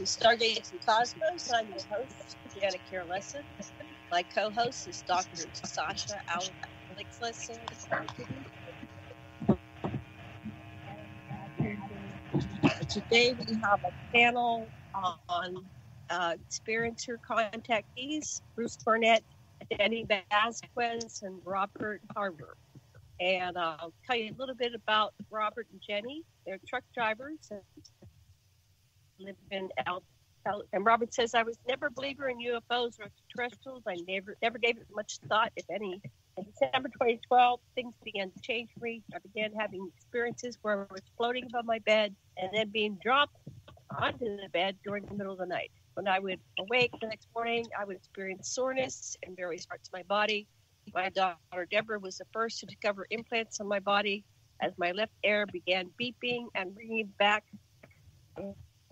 to Stargate and Cosmos. I'm your host, Deborah Lessin. My co-host is Dr. Sasha Lessin. Today we have a panel on experiencer contactees, Bruce Cornet, Jenni Vasquez, and Robert Harber. And I'll tell you a little bit about Robert and Jenni. They're truck drivers and live in and Robert says, I was never a believer in UFOs or extraterrestrials. I never gave it much thought, if any. In December 2012, things began to change for me. I began having experiences where I was floating above my bed and then being dropped onto the bed during the middle of the night. When I would awake the next morning, I would experience soreness in various parts of my body. My daughter, Deborah, was the first to discover implants on my body as my left ear began beeping and ringing back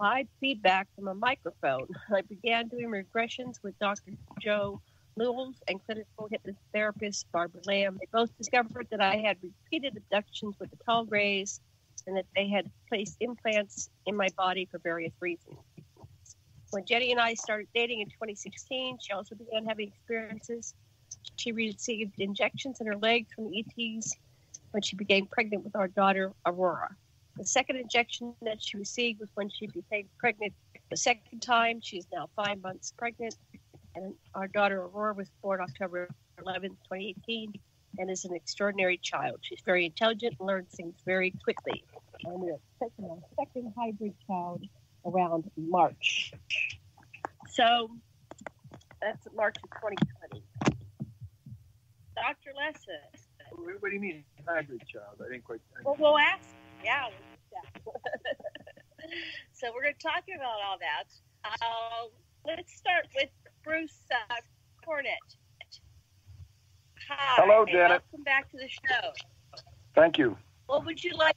live feedback from a microphone. I began doing regressions with Dr. Joe Lewels and clinical hypnotherapist Barbara Lamb. They both discovered that I had repeated abductions with the tall grays and that they had placed implants in my body for various reasons. When Jenni and I started dating in 2016, she also began having experiences. She received injections in her legs from ETs when she became pregnant with our daughter, Aurora. The second injection that she received was when she became pregnant the second time. She's now 5 months pregnant. And our daughter, Aurora, was born October 11, 2018, and is an extraordinary child. She's very intelligent and learns things very quickly. And we are expecting our second hybrid child around March. So that's March of 2020. Dr. Lessin. What do you mean, hybrid child? I didn't quite. Well, we'll ask. Yeah. So we're going to talk about all that. Let's start with Bruce Cornet. Hi. Hello, Janet. Welcome back to the show. Thank you. What would you like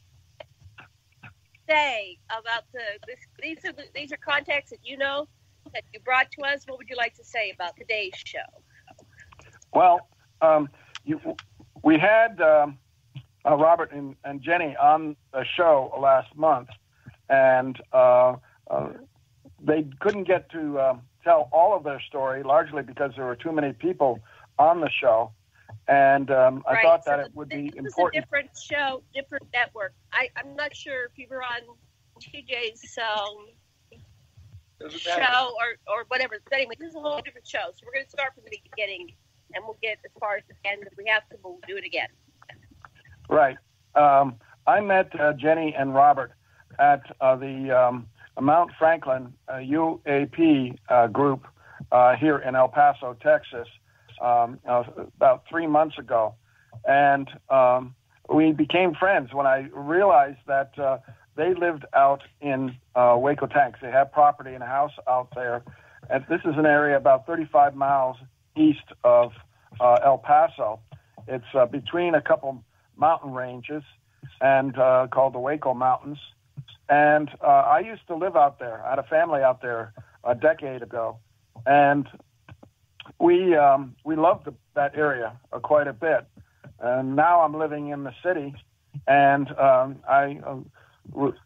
to say about these are contacts that you know that you brought to us? What would you like to say about today's show? Well, we had Robert and Jenni on a show last month, and they couldn't get to tell all of their story, largely because there were too many people on the show. And I thought that it would be important. This is a different show, different network. I'm not sure if you were on TJ's show or whatever. But anyway, this is a whole different show. So we're going to start from the beginning, and we'll get as far as the end. If we have to, we'll do it again. Right. I met Jenni and Robert at the Mount Franklin UAP group here in El Paso, Texas, about 3 months ago. And we became friends when I realized that they lived out in Waco, Texas. They have property and a house out there. And this is an area about 35 miles east of El Paso. It's between a couple mountain ranges and called the Waco Mountains. And I used to live out there. I had a family out there a decade ago. And we loved that area quite a bit. And now I'm living in the city, and I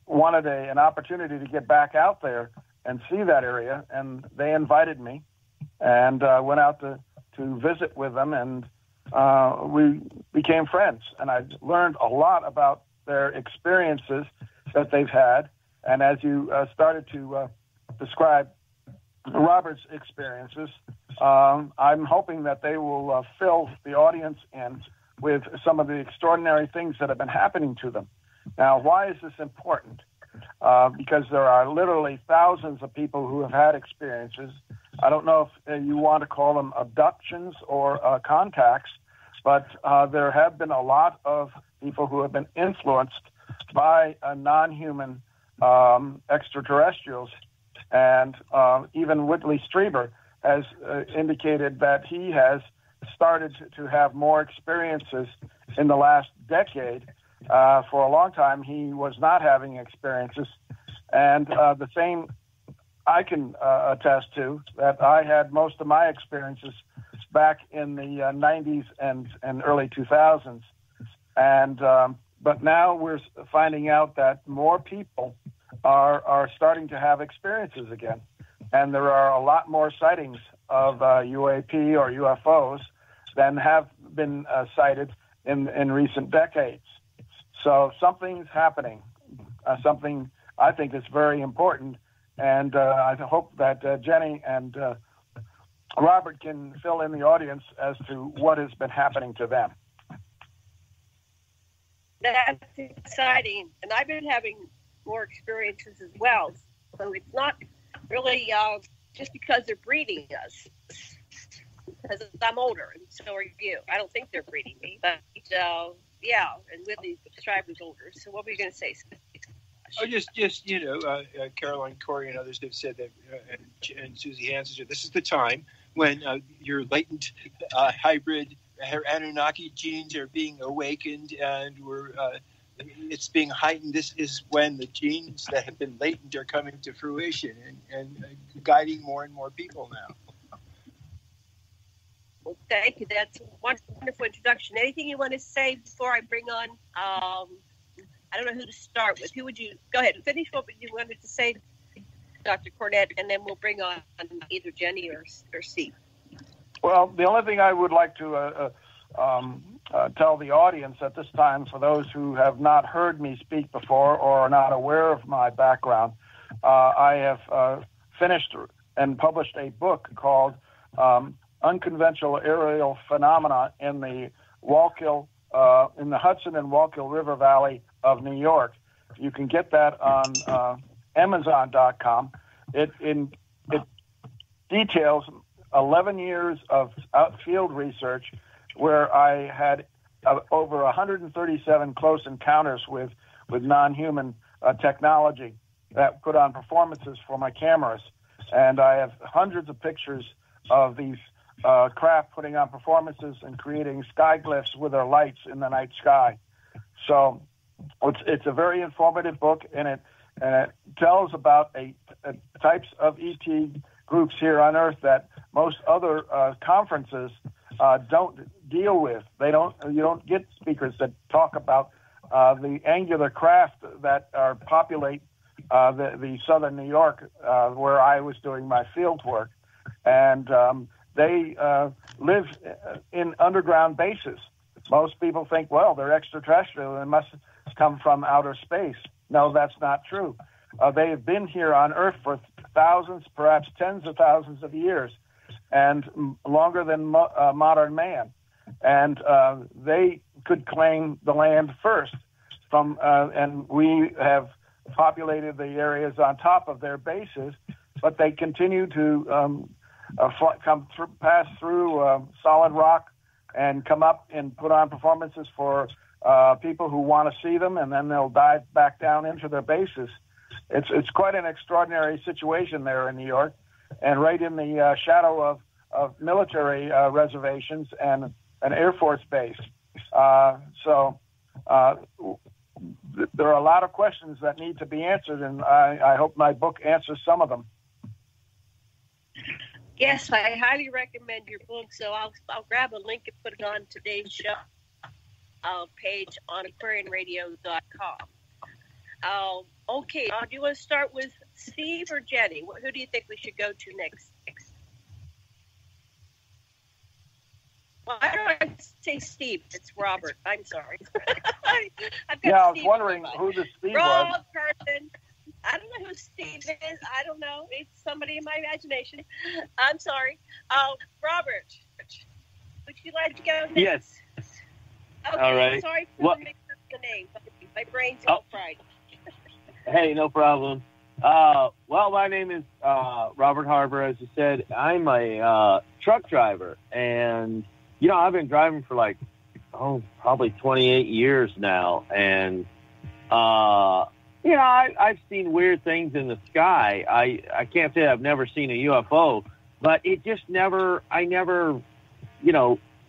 wanted an opportunity to get back out there and see that area. And they invited me, and went out to visit with them, and we became friends. And I learned a lot about their experiences that they've had. And as you started to describe Robert's experiences, I'm hoping that they will fill the audience in with some of the extraordinary things that have been happening to them. Now, why is this important? Because there are literally thousands of people who have had experiences. I don't know if you want to call them abductions or contacts, but there have been a lot of people who have been influenced by non-human extraterrestrials. And even Whitley Strieber has indicated that he has started to have more experiences in the last decade. For a long time, he was not having experiences. And the same I can attest to, that I had most of my experiences back in the 90s and early 2000s. And but now we're finding out that more people are starting to have experiences again. And there are a lot more sightings of UAP or UFOs than have been cited in recent decades. So something's happening, something I think is very important. And I hope that Jenni and Robert can fill in the audience as to what has been happening to them. That's exciting. And I've been having more experiences as well. So it's not really just because they're breeding us. Because I'm older, and so are you. I don't think they're breeding me. But, yeah, and Whitley Shriver's older. So what were you going to say? Oh, just Caroline, Corey, and others have said that, and Susie Hansen said, this is the time when your latent hybrid Anunnaki genes are being awakened, and it's being heightened. This is when the genes that have been latent are coming to fruition and guiding more and more people now. Well, thank you. That's a wonderful introduction. Anything you want to say before I bring on? I don't know who to start with. Who would you go ahead and finish what you wanted to say, Dr. Cornet, and then we'll bring on either Jenni or Steve. Well, the only thing I would like to tell the audience at this time, for those who have not heard me speak before or are not aware of my background, I have finished and published a book called Unconventional Aerial Phenomena in the in the Hudson and Wallkill River Valley of New York. You can get that on Amazon.com. It details 11 years of field research where I had over 137 close encounters with non-human technology that put on performances for my cameras. And I have hundreds of pictures of these craft putting on performances and creating sky glyphs with their lights in the night sky. So it's a very informative book, and it tells about types of ET groups here on Earth that most other conferences don't deal with. You don't get speakers that talk about the angular craft that populate the southern New York, where I was doing my field work, and they live in underground bases. Most people think, well, they're extraterrestrial and must come from outer space. No, that's not true. They have been here on Earth for thousands, perhaps tens of thousands of years, and longer than modern man. And they could claim the land first, and we have populated the areas on top of their bases, but they continue to pass through solid rock and come up and put on performances for people who want to see them, and then they'll dive back down into their bases. It's quite an extraordinary situation there in New York, and right in the shadow of military reservations and an Air Force base. So there are a lot of questions that need to be answered, and I hope my book answers some of them. Yes, I highly recommend your book. So I'll grab a link and put it on today's show page on aquarianradio.com. Okay, do you want to start with Steve or Jenni? Who do you think we should go to next? Well, I don't want to say Steve. It's Robert. I'm sorry. I was wondering who the Steve was. Person. I don't know who Steve is. I don't know. It's somebody in my imagination. I'm sorry. Robert, would you like to go next? Yes. Okay, all right. Sorry for mixing up the name. My brain's all fried. Hey, no problem. Well, my name is Robert Harber. As you said, I'm a truck driver. And, I've been driving for probably 28 years now. And, I've seen weird things in the sky. I can't say I've never seen a UFO, but I never,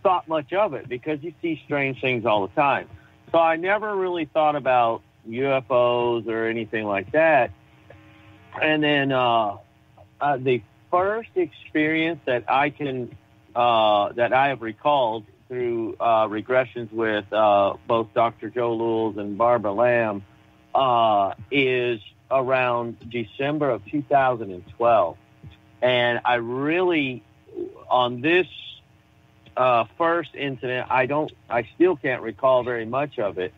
thought much of it because you see strange things all the time. So I never really thought about UFOs or anything like that. And then the first experience that I have recalled through regressions with both Dr. Joe Lewels and Barbara Lamb is around December of 2012. And I really, on this first incident, I still can't recall very much of it,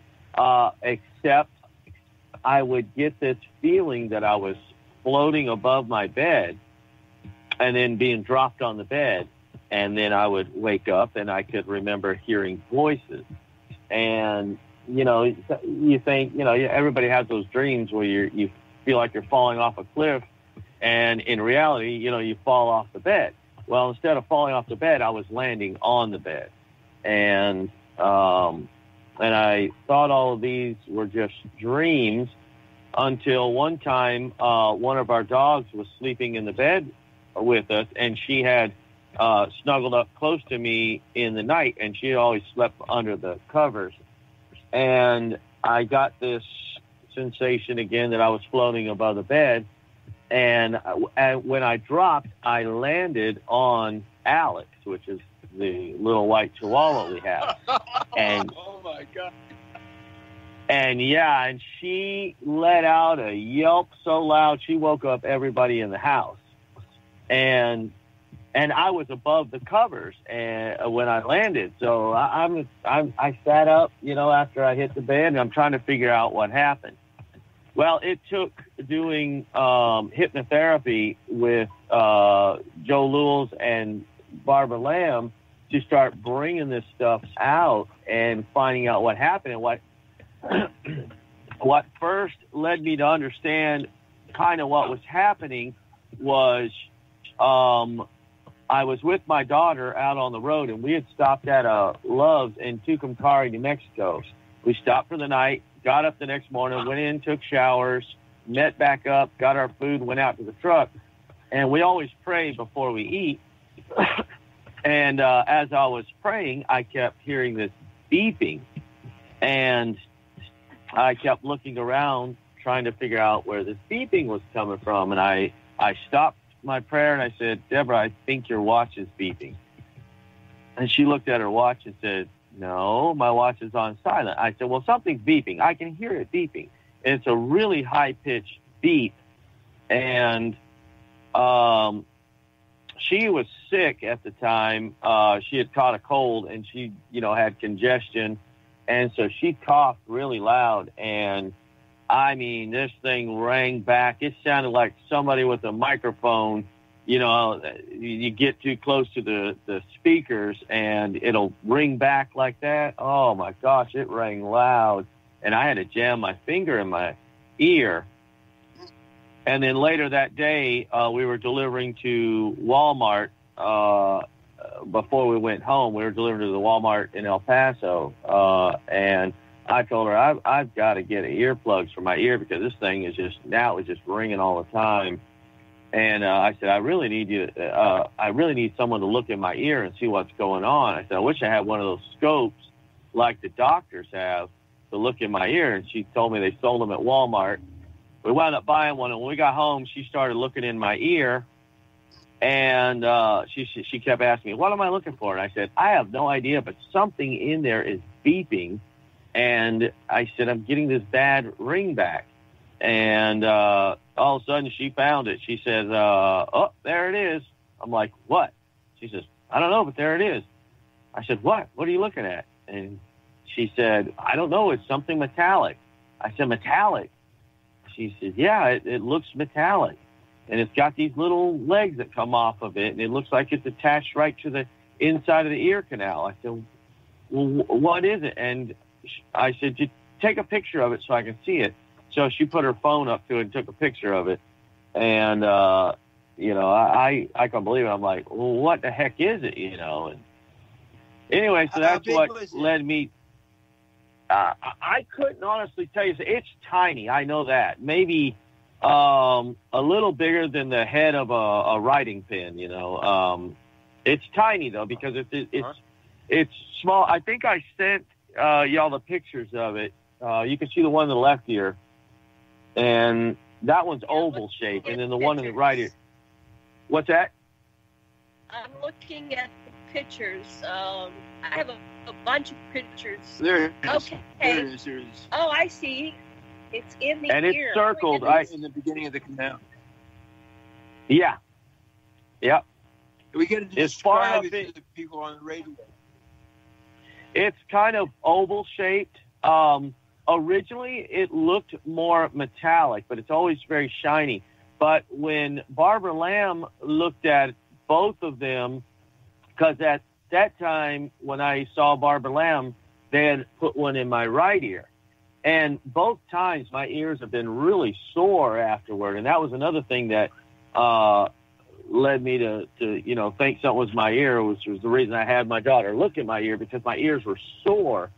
except I would get this feeling that I was floating above my bed and then being dropped on the bed. And then I would wake up and I could remember hearing voices. And, you think, everybody has those dreams where you feel like you're falling off a cliff. And in reality, you fall off the bed. Well, instead of falling off the bed, I was landing on the bed. And I thought all of these were just dreams until one time one of our dogs was sleeping in the bed with us, and she had snuggled up close to me in the night, and she always slept under the covers. And I got this sensation again that I was floating above the bed. And when I dropped, I landed on Alex, which is the little white chihuahua we have. And oh my God. And she let out a yelp so loud she woke up everybody in the house. And I was above the covers and when I landed. So I sat up, after I hit the bed, and I'm trying to figure out what happened. Well, it took doing hypnotherapy with Joe Lewels and Barbara Lamb to start bringing this stuff out and finding out what happened. And what first led me to understand kind of what was happening was I was with my daughter out on the road, and we had stopped at Love's in Tucumcari, New Mexico. We stopped for the night, got up the next morning, went in, took showers, met back up, got our food, went out to the truck. And we always pray before we eat. And as I was praying, I kept hearing this beeping. And I kept looking around, trying to figure out where this beeping was coming from. And I stopped my prayer and I said, Deborah, I think your watch is beeping. And she looked at her watch and said, no, my watch is on silent. I said, well, something's beeping. I can hear it beeping. And it's a really high-pitched beep. And she was sick at the time. She had caught a cold, and she, had congestion. And so she coughed really loud. And, I mean, this thing rang back. It sounded like somebody with a microphone. You get too close to the speakers and it'll ring back like that. Oh my gosh, it rang loud. And I had to jam my finger in my ear. And then later that day, we were delivering to Walmart. Before we went home, we were delivering to the Walmart in El Paso. And I told her, I've got to get earplugs for my ear because this thing is just ringing all the time. And I said, I really need someone to look in my ear and see what's going on. I said, I wish I had one of those scopes like the doctors have to look in my ear. And she told me they sold them at Walmart. We wound up buying one. And when we got home, she started looking in my ear. And she kept asking me, what am I looking for? And I said, I have no idea, but something in there is beeping. And I said, I'm getting this bad ring back. And all of a sudden she found it. She says, oh, there it is. I'm like, what? She says, I don't know, but there it is. I said, what? What are you looking at? And she said, I don't know. It's something metallic. I said, metallic? She said, yeah, it looks metallic. And it's got these little legs that come off of it, and it looks like it's attached right to the inside of the ear canal. I said, well, what is it? And I said, just take a picture of it so I can see it. So she put her phone up to it and took a picture of it. And, I couldn't believe it. I'm like, well, what the heck is it, And anyway, so that's what led me. I couldn't honestly tell you. It's tiny. I know that. Maybe a little bigger than the head of a writing pen, It's tiny, though, because it's small. I think I sent y'all the pictures of it. You can see the one on the left here. And that one's oval shaped, and then the one in the right here. What's that? I'm looking at the pictures. I have a bunch of pictures. There it is. Okay. There it is. Oh, I see. It's in the and ear. it's circled. In the beginning of the canal. Yeah. Yep. We got to describe it to the people on the radio. It's kind of oval shaped. Originally, it looked more metallic, but it's always very shiny. But when Barbara Lamb looked at both of them, because at that time when I saw Barbara Lamb, they had put one in my right ear. And both times my ears have been really sore afterward. And that was another thing that led me to think something was my ear, which was the reason I had my daughter look at my ear, because my ears were sore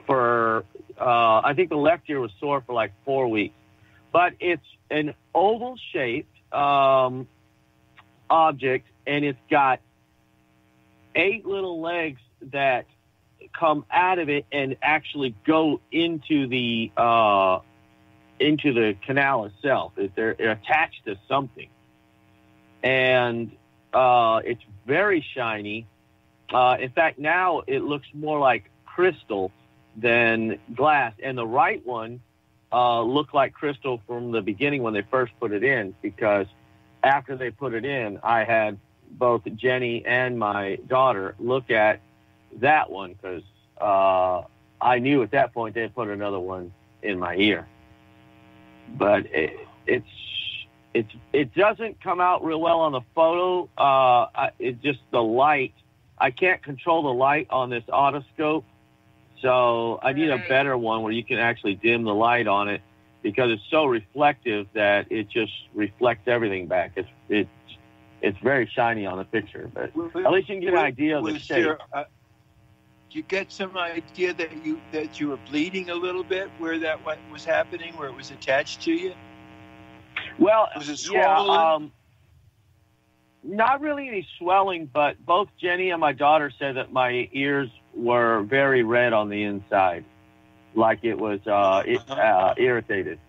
for, I think the left ear was sore for like 4 weeks. But it's an oval-shaped object, and it's got 8 little legs that come out of it and actually go into the canal itself. They're attached to something, and it's very shiny. In fact, now it looks more like crystal than glass, and the right one looked like crystal from the beginning when they first put it in, because after they put it in, I had both Jenny and my daughter look at that one, because I knew at that point they had put another one in my ear. But it doesn't come out real well on the photo. It's just the light. I can't control the light on this otoscope, so I need a better one where you can actually dim the light on it, because it's so reflective that it just reflects everything back. It's very shiny on the picture, but at least you can get an idea of the shape. Do you get some idea that you were bleeding a little bit where that was happening, where it was attached to you? Well, was it swollen? Not really any swelling, but both Jenny and my daughter said that my ears were very red on the inside, like it was irritated.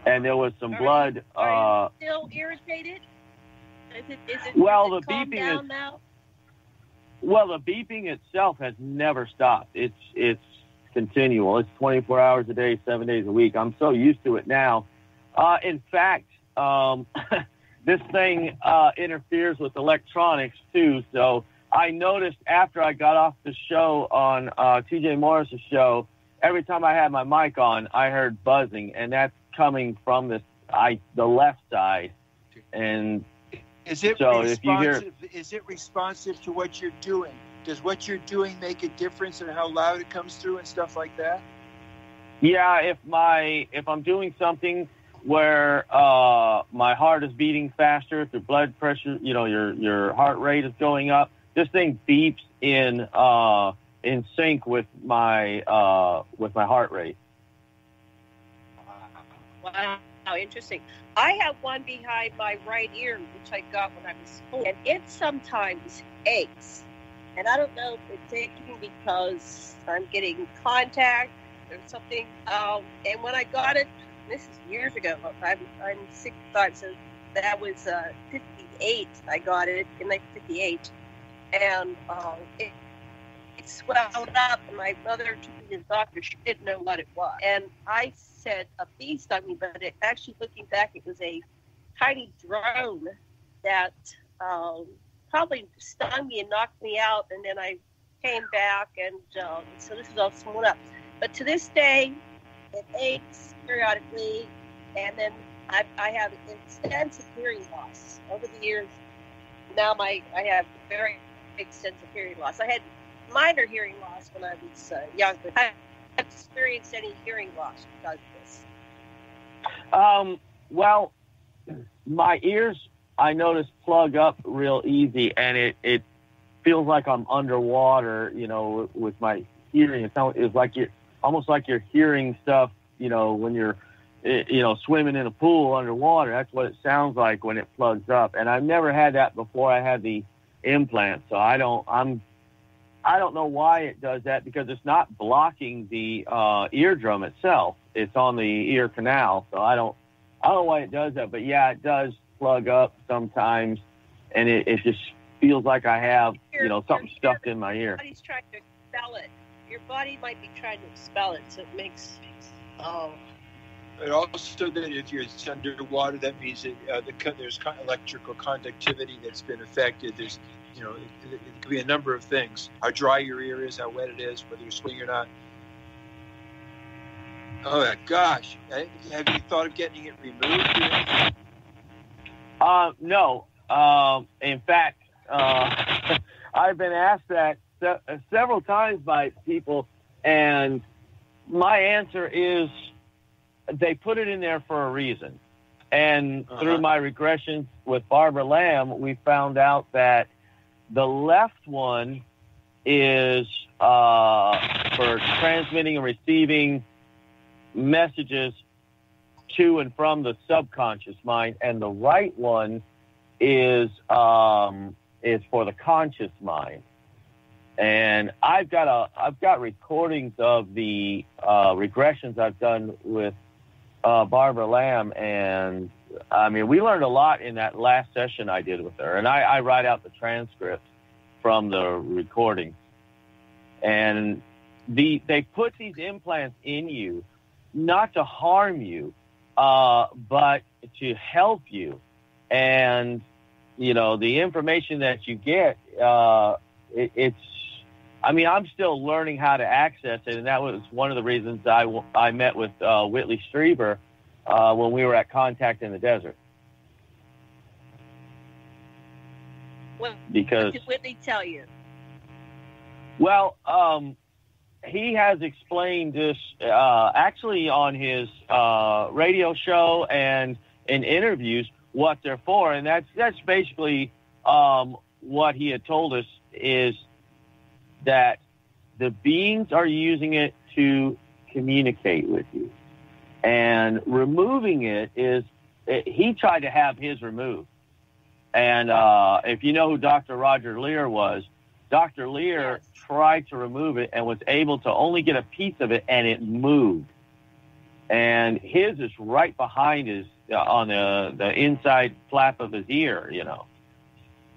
And there was some blood. Are you still irritated? Is it well, the calmed beeping down is. Now? Well, the beeping itself has never stopped. It's continual. It's 24 hours a day, 7 days a week. I'm so used to it now. In fact, this thing interferes with electronics too. So I noticed after I got off the show on TJ Morris's show, every time I had my mic on, I heard buzzing, and that's coming from the left side. And is it so responsive? Is it responsive to what you're doing? Does what you're doing make a difference in how loud it comes through and stuff like that? Yeah, if I'm doing something where my heart is beating faster, if your blood pressure, your heart rate is going up, this thing beeps in sync with my heart rate. Wow, interesting. I have one behind my right ear, which I got when I was 4, and it sometimes aches. And I don't know if it's aching because I'm getting contact or something. And when I got it, this is years ago. I'm 65, so that was 58. I got it in 1958, and it swelled up. And my mother took me to the doctor. She didn't know what it was, and I said a bee stung me. But actually, looking back, it was a tiny drone that probably stung me and knocked me out. And then I came back, and so this is all swollen up. But to this day, it aches periodically, and then I have extensive hearing loss over the years. Now I have very extensive hearing loss. I had minor hearing loss when I was younger. I haven't experienced any hearing loss because of this. Well, my ears, I noticed, plug up real easy, and it feels like I'm underwater, with my hearing. It's like almost like you're hearing stuff, when you're, swimming in a pool underwater. That's what it sounds like when it plugs up. And I've never had that before I had the implant. So I don't know why it does that, because it's not blocking the eardrum itself. It's on the ear canal. So I don't know why it does that, but yeah, it does plug up sometimes, and it just feels like I have, something stuffed in my ear. Your body's trying to expel it. your body might be trying to expel it, so it makes. Oh. And also that if it's underwater, that means that there's electrical conductivity that's been affected. There's, it could be a number of things. How dry your ear is, how wet it is, whether you're swimming or not. Oh my gosh! Have you thought of getting it removed? No. In fact, I've been asked that several times by people, and my answer is they put it in there for a reason. And through my regressions with Barbara Lamb, we found out that the left one is for transmitting and receiving messages to and from the subconscious mind, and the right one is for the conscious mind. And I've got recordings of the regressions I've done with Barbara Lamb, and I mean, we learned a lot in that last session I did with her. And I write out the transcripts from the recording. And they put these implants in you not to harm you, but to help you. And the information that you get, I'm still learning how to access it, and that was one of the reasons I met with Whitley Strieber when we were at Contact in the Desert. What did Whitley tell you? Well, he has explained this actually on his radio show and in interviews what they're for, and that's basically what he had told us is that the beings are using it to communicate with you. And removing it he tried to have his removed. And if you know who Dr. Roger Lear was, Dr. Lear tried to remove it and was able to only get a piece of it, and it moved. And his is right behind his, on the inside flap of his ear,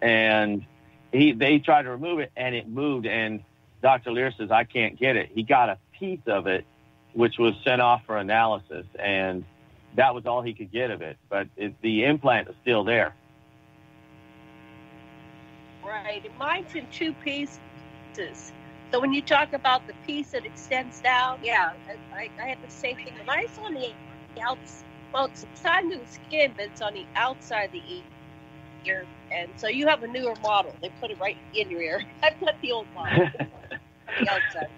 And they tried to remove it, and it moved. And Dr. Lear says, I can't get it. He got a piece of it, which was sent off for analysis, and that was all he could get of it. But the implant is still there. Right. Mine's in two pieces. So when you talk about the piece that extends down, I had the same thing. Mine's on the outside. Well, it's inside the skin, but it's on the outside of the ear. And so you have a newer model. They put it right in your ear. I've got the old model on the outside of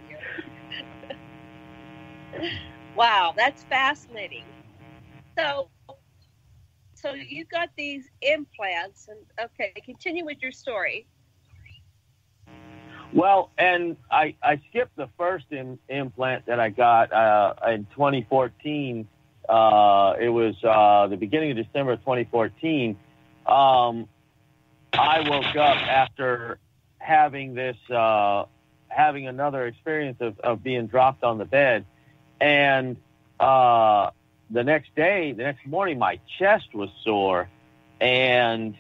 the ear. Wow, that's fascinating. So you got these implants, and okay, continue with your story. Well, and I skipped the first implant that I got in 2014. It was the beginning of December of 2014. I woke up after having having another experience of being dropped on the bed, and the next morning, my chest was sore, and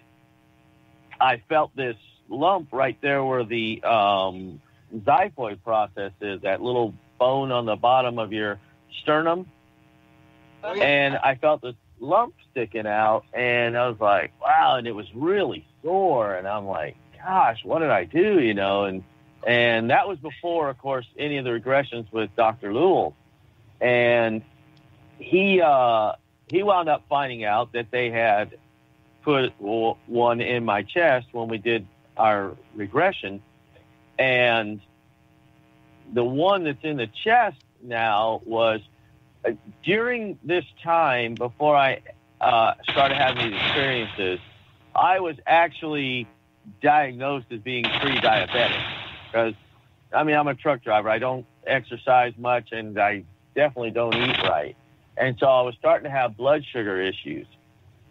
I felt this lump right there where the xiphoid process is, that little bone on the bottom of your sternum. Oh, yeah. And I felt this lump sticking out, and I was like, wow, and it was really sore, and I'm like, gosh, what did I do, and that was before, of course, any of the regressions with Dr. Lewels. And he wound up finding out that they had put one in my chest when we did our regression, and the one that's in the chest now was during this time before I started having these experiences, I was actually diagnosed as being pre-diabetic because, I'm a truck driver. I don't exercise much, and I definitely don't eat right. And so I was starting to have blood sugar issues.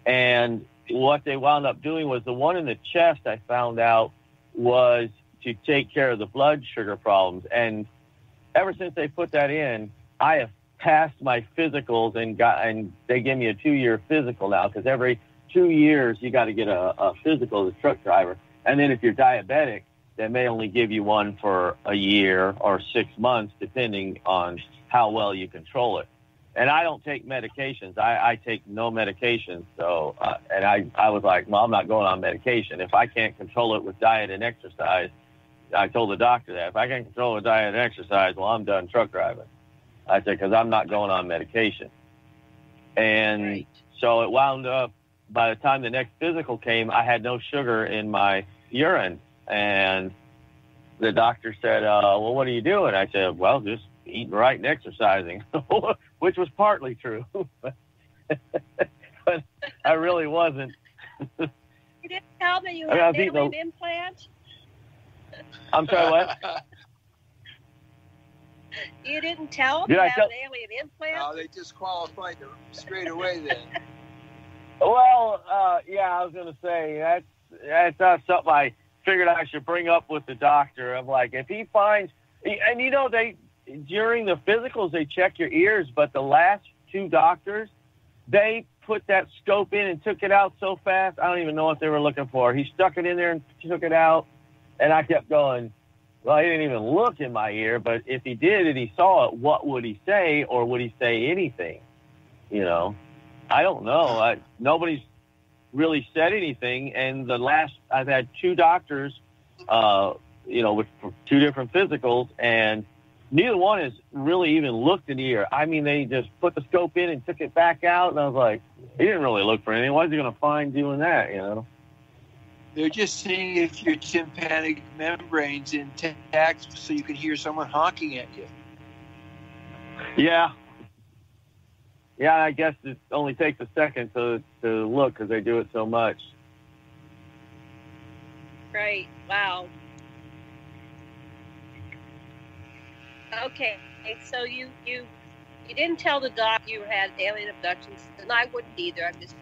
And what they wound up doing was the one in the chest, I found out, was to take care of the blood sugar problems. And ever since they put that in, I have passed my physicals and they give me a 2-year physical now, because every 2 years you got to get a physical as a truck driver. And then if you're diabetic, they may only give you one for a year or 6 months, depending on how well you control it. And I don't take medications. I take no medications. So, and I was like, well, I'm not going on medication. If I can't control it with diet and exercise, I told the doctor that. If I can't control it with diet and exercise, well, I'm done truck driving. I said, because I'm not going on medication. And so it wound up, by the time the next physical came, I had no sugar in my urine. And the doctor said, well, what are you doing? I said, well, just eating right and exercising, which was partly true. but I really wasn't. You didn't tell me you had an alien implant? I'm sorry, what? You didn't tell them about an alien implant? Oh, they disqualified them straight away then. Well, yeah, I was going to say, that's not something I figured I should bring up with the doctor. I'm like, if he finds, and you know, during the physicals, they check your ears, but the last two doctors, they put that scope in and took it out so fast, I don't even know what they were looking for. He stuck it in there and took it out, and I kept going, well, he didn't even look in my ear, but if he did and he saw it, what would he say, or would he say anything? You know, I don't know. Nobody's really said anything, and I've had two doctors, you know, with two different physicals, and neither one has really even looked in the ear. I mean, they just put the scope in and took it back out, and I was like, he didn't really look for anything. Why is he going to find doing that, you know? They're just seeing if your tympanic membrane's intact so you can hear someone honking at you. Yeah. Yeah, I guess it only takes a second to look because they do it so much. Right. Wow. Okay. So you didn't tell the doc you had alien abductions, and I wouldn't either. I'm just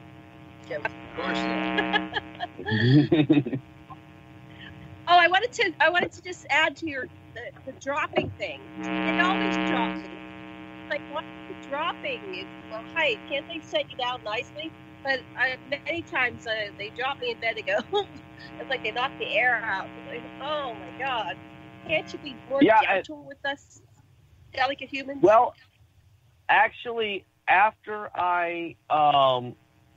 joking. Of course not. Oh, I wanted to just add to the dropping thing. It always drops me. Like, why are you dropping? Well, hi, can't they set you down nicely? But many times they drop me in bed and go, it's like they knock the air out. Like, oh my God. Can't you be more gentle with us, delicate humans? Well, actually, after I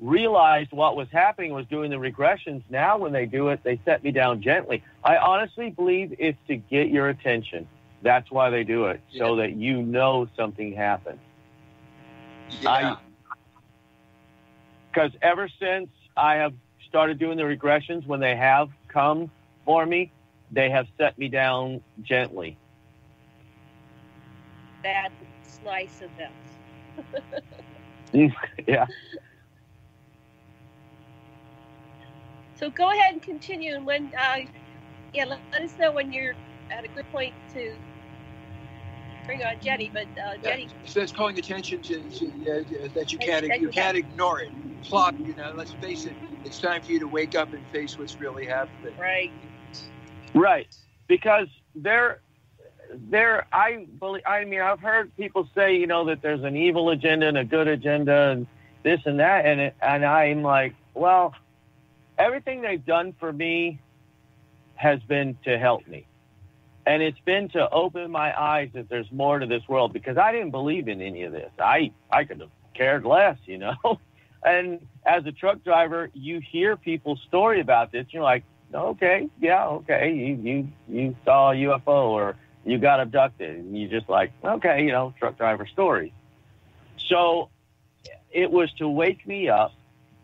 realized what was happening was doing the regressions, now when they do it, they set me down gently. I honestly believe it's to get your attention. That's why they do it, so that you know something happened. Yeah. Because ever since I have started doing the regressions, when they have come for me, they have set me down gently. That's nice of them. Yeah. So go ahead and continue, and when, let us know when you're at a good point to bring on Jenni. But Jenni, so it's calling attention to that you can't ignore it. Plop, you know. Let's face it. It's time for you to wake up and face what's really happening. Right. Because I mean, I've heard people say, you know, that there's an evil agenda and a good agenda and this and that, and I'm like, well, everything they've done for me has been to help me. And it's been to open my eyes that there's more to this world, because I didn't believe in any of this. I could have cared less, you know. And as a truck driver, you hear people's story about this. You're like, okay, yeah, okay. You saw a UFO or you got abducted. And you're just like, okay, you know, truck driver stories. So it was to wake me up,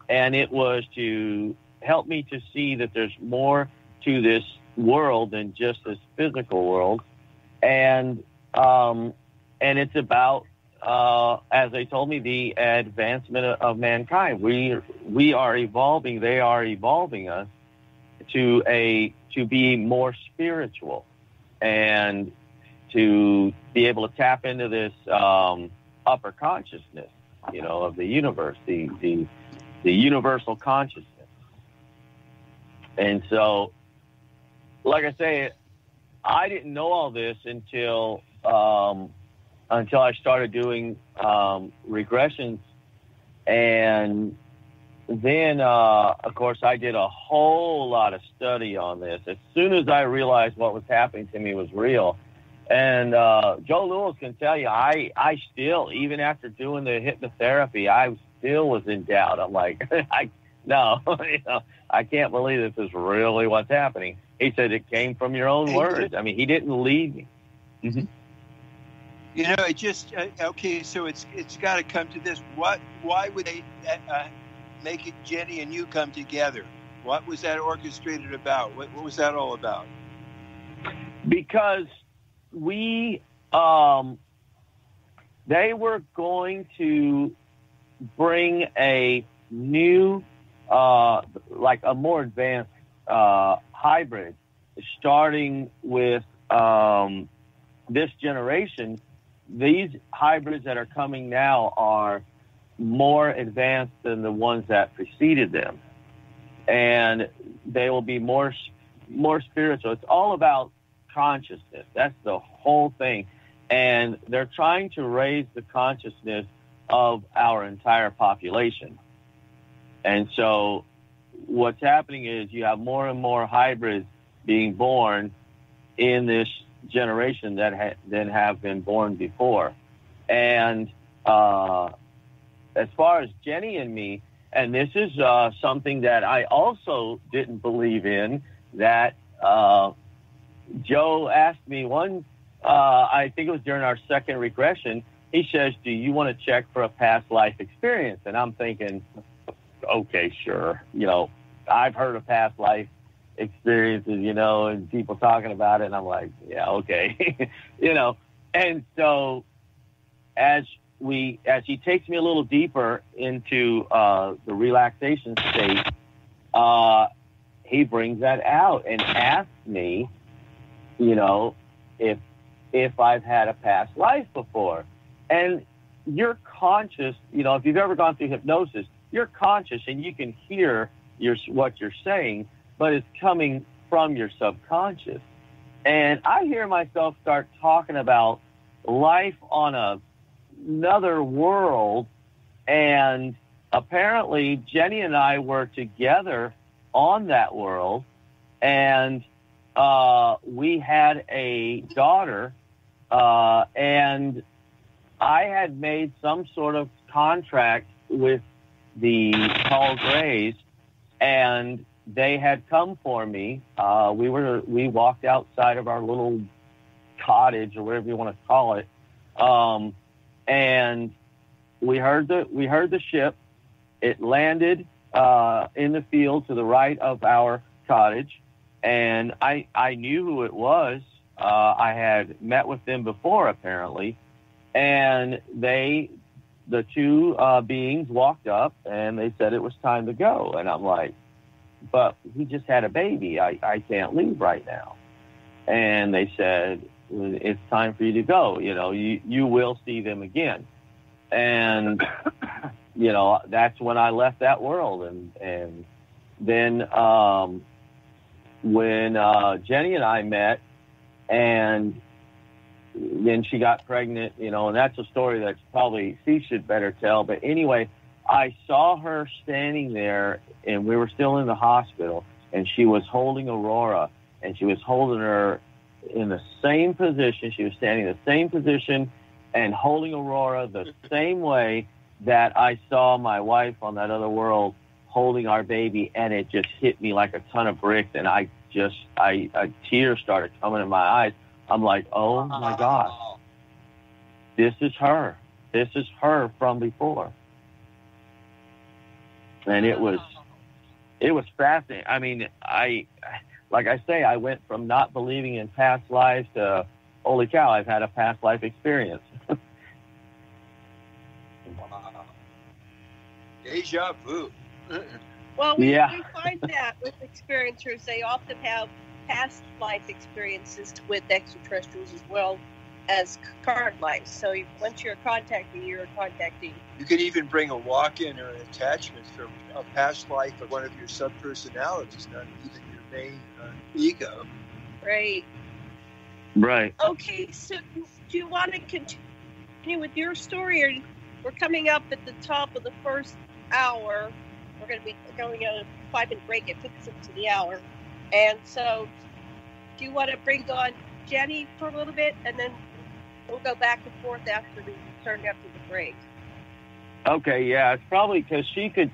and it was to help me to see that there's more to this world than just this physical world. And it's about, as they told me, the advancement of mankind. We are evolving. They are evolving us to be more spiritual and to be able to tap into this upper consciousness, you know, of the universe, the universal consciousness. And so, like I say, I didn't know all this until I started doing regressions, and then, of course, I did a whole lot of study on this. As soon as I realized what was happening to me was real. And Joe Lewels can tell you, I still, even after doing the hypnotherapy, I still was in doubt. I'm like, no, I can't believe this is really what's happening. He said it came from your own words. I mean, he didn't lead me. Mm-hmm. It just okay. So it's got to come to this. Why would they make it Jenni and you come together? What was that orchestrated about? What was that all about? Because they were going to bring a new, like a more advanced hybrid, starting with this generation. These hybrids that are coming now are more advanced than the ones that preceded them, and they will be more spiritual. It's all about consciousness. That's the whole thing. And they're trying to raise the consciousness of our entire population. And so what's happening is you have more and more hybrids being born in this generation that than have been born before. And as far as Jenni and me, and this is something that I also didn't believe in, that Joe asked me I think it was during our second regression, he says, do you want to check for a past life experience? And I'm thinking, okay, sure. I've heard of past life experiences, and people talking about it, and I'm like, yeah, okay. And so as he takes me a little deeper into the relaxation state, he brings that out and asks me, if I've had a past life before. And you're conscious, if you've ever gone through hypnosis, you're conscious and you can hear what you're saying, but it's coming from your subconscious. And I hear myself start talking about life on another world, and apparently Jenni and I were together on that world, and we had a daughter, and I had made some sort of contract with the Tall Grays, and they had come for me. We walked outside of our little cottage, or whatever you want to call it, and we heard the ship. It landed in the field to the right of our cottage, and I knew who it was. I had met with them before, apparently, and the two beings walked up, and they said it was time to go. And I'm like, but he just had a baby. I can't leave right now. And they said, it's time for you to go. You will see them again. And, that's when I left that world. And then when Jenni and I met, and then she got pregnant, and that's a story that's probably she should better tell. But anyway, I saw her standing there, and we were still in the hospital, and she was holding Aurora, and she was holding her in the same position. She was standing in the same position and holding Aurora the same way that I saw my wife on that other world holding our baby, and it just hit me like a ton of bricks, and tears started coming in my eyes. I'm like, oh my God, this is her. This is her from before. And it was fascinating. I mean, like I say, I went from not believing in past lives to, holy cow, I've had a past life experience. Wow. Deja vu. Well, we find that with experiencers, they often have past life experiences with extraterrestrials as well as current life. So once you're a contactee, you're a contactee. You could even bring a walk-in or an attachment from a past life of one of your sub-personalities, not even your main ego. Right. Right. Okay, so do you want to continue with your story, or we're coming up at the top of the first hour? We're going to be going on a 5-minute break. It puts us to the hour. And so, do you want to bring on Jenni for a little bit, and then we'll go back and forth after we return after the break? Okay, yeah, it's probably because she could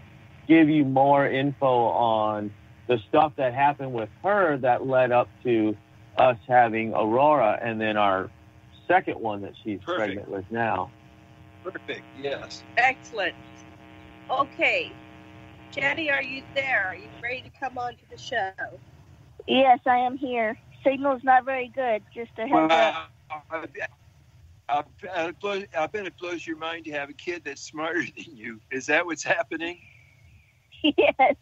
give you more info on the stuff that happened with her that led up to us having Aurora, and then our second one that she's pregnant with now. Perfect, yes. Excellent. Okay. Jenni, are you there? Are you ready to come on to the show? Yes, I am here. Signal's not very good, just a heads up. I bet it blows your mind to have a kid that's smarter than you. Is that what's happening? Yes.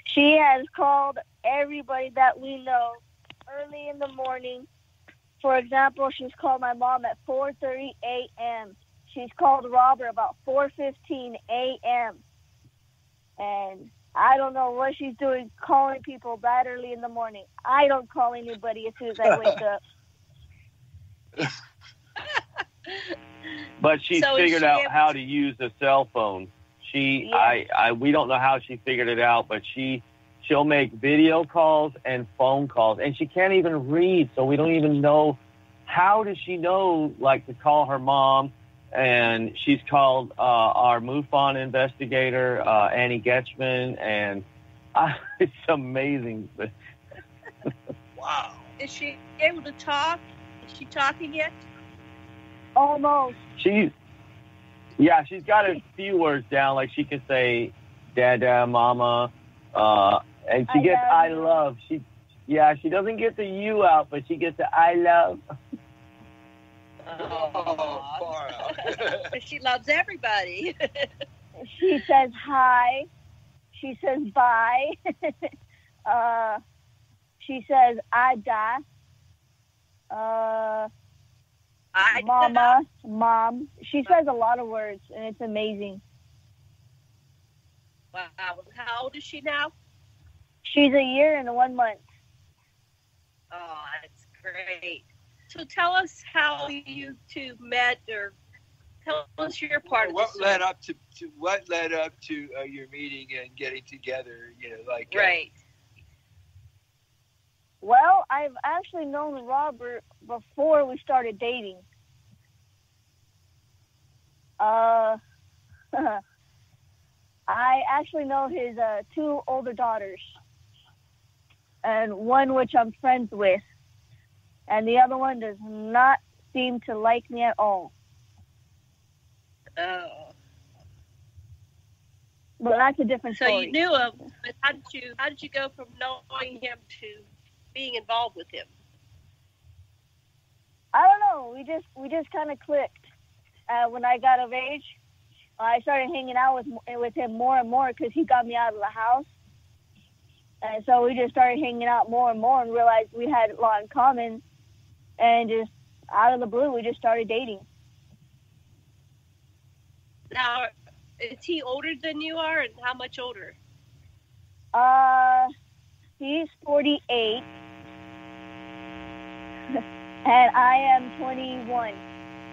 She has called everybody that we know early in the morning. For example, she's called my mom at 4:30 a.m. She's called Robert about 4:15 a.m. And I don't know what she's doing calling people that early in the morning. I don't call anybody as soon as I wake up. But she's figured out how to use a cell phone. We don't know how she figured it out, but she'll make video calls and phone calls, and she can't even read, so we don't even know how does she know, like, to call her mom. And she's called our MUFON investigator, Annie Getchman, and it's amazing. Wow. Is she able to talk? Is she talking yet? Almost. She's got a few words down, like she can say Dada, Mama, and she gets I love. She doesn't get the U out, but she gets the I love. Oh, she loves everybody. She says hi. She says bye. She says Ada. Mama, Mom. She says a lot of words, and it's amazing. Wow. How old is she now? She's 1 year and 1 month. Oh, that's great. So tell us how you two met, or tell us your part of the story. What led up to your meeting and getting together? Right. Well, I've actually known Robert before we started dating. I actually know his 2 older daughters, and one which I'm friends with. And the other one does not seem to like me at all. Oh. But that's a different story. So you knew him, but how did you go from knowing him to being involved with him? I don't know. We just kind of clicked. When I got of age, I started hanging out with him more and more because he got me out of the house. And so we just started hanging out more and more and realized we had a lot in common. And just out of the blue, we just started dating. Now, is he older than you are, and how much older? He's 48, and I am 21.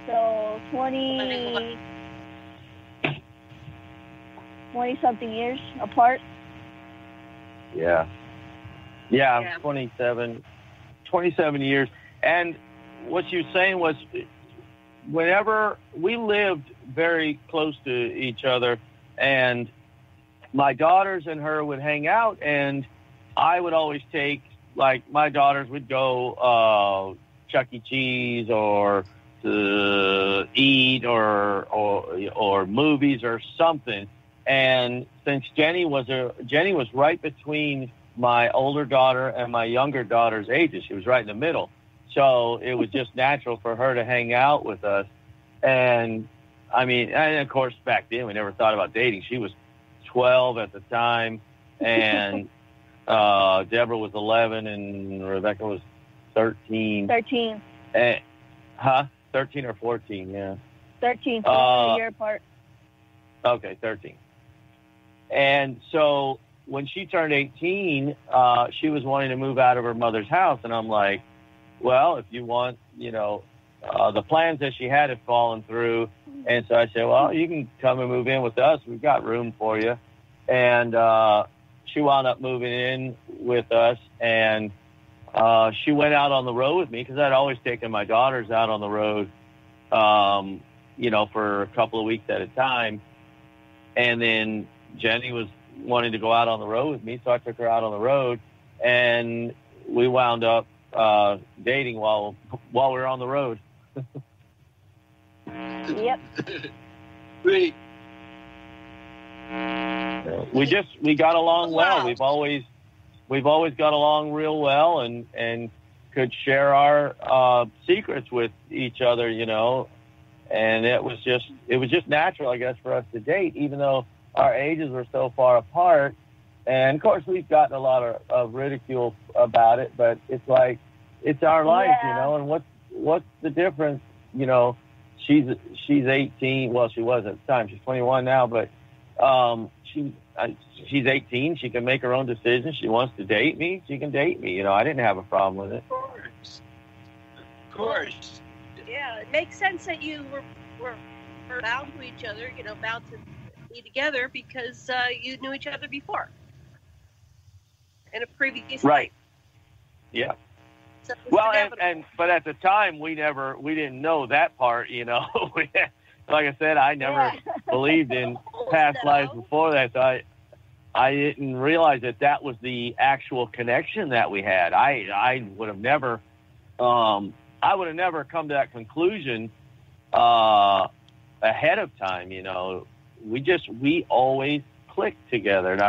So 20-something years apart. Yeah, 27 years. And what she was saying was, whenever we lived very close to each other, and my daughters and her would hang out, and I would always take, like, my daughters would go Chuck E. Cheese or to eat or movies or something. And since Jenni was right between my older daughter and my younger daughter's ages, she was right in the middle. So it was just natural for her to hang out with us. And I mean, and of course, back then we never thought about dating. She was 12 at the time, and Deborah was 11, and Rebecca was 13. 13. 13 or 14, yeah. 13, so a year apart. Okay, 13. And so when she turned 18, she was wanting to move out of her mother's house, and I'm like, well, if you want, the plans that she had fallen through. And so I said, well, you can come and move in with us. We've got room for you. and she wound up moving in with us, and she went out on the road with me because I'd always taken my daughters out on the road, for a couple of weeks at a time. And then Jenni was wanting to go out on the road with me, so I took her out on the road, and we wound up dating while we were on the road. Yep. Great. We got along well. Wow. We've always got along real well, and could share our secrets with each other, and it was just natural, I guess, for us to date, even though our ages were so far apart. And of course, we've gotten a lot of ridicule about it, but it's like, it's our life, and what's the difference? She's 18. Well, she was at the time. She's 21 now, but she's 18. She can make her own decisions. She wants to date me, she can date me. I didn't have a problem with it. Of course. Yeah, it makes sense that you were bound to each other, bound to be together because you knew each other before in a previous Right. life. Yeah. So it was Well, inevitable. but at the time we didn't know that part. Like I said, I never believed in past lives before that, so I didn't realize that was the actual connection that we had. I would have never come to that conclusion ahead of time. We always clicked together, and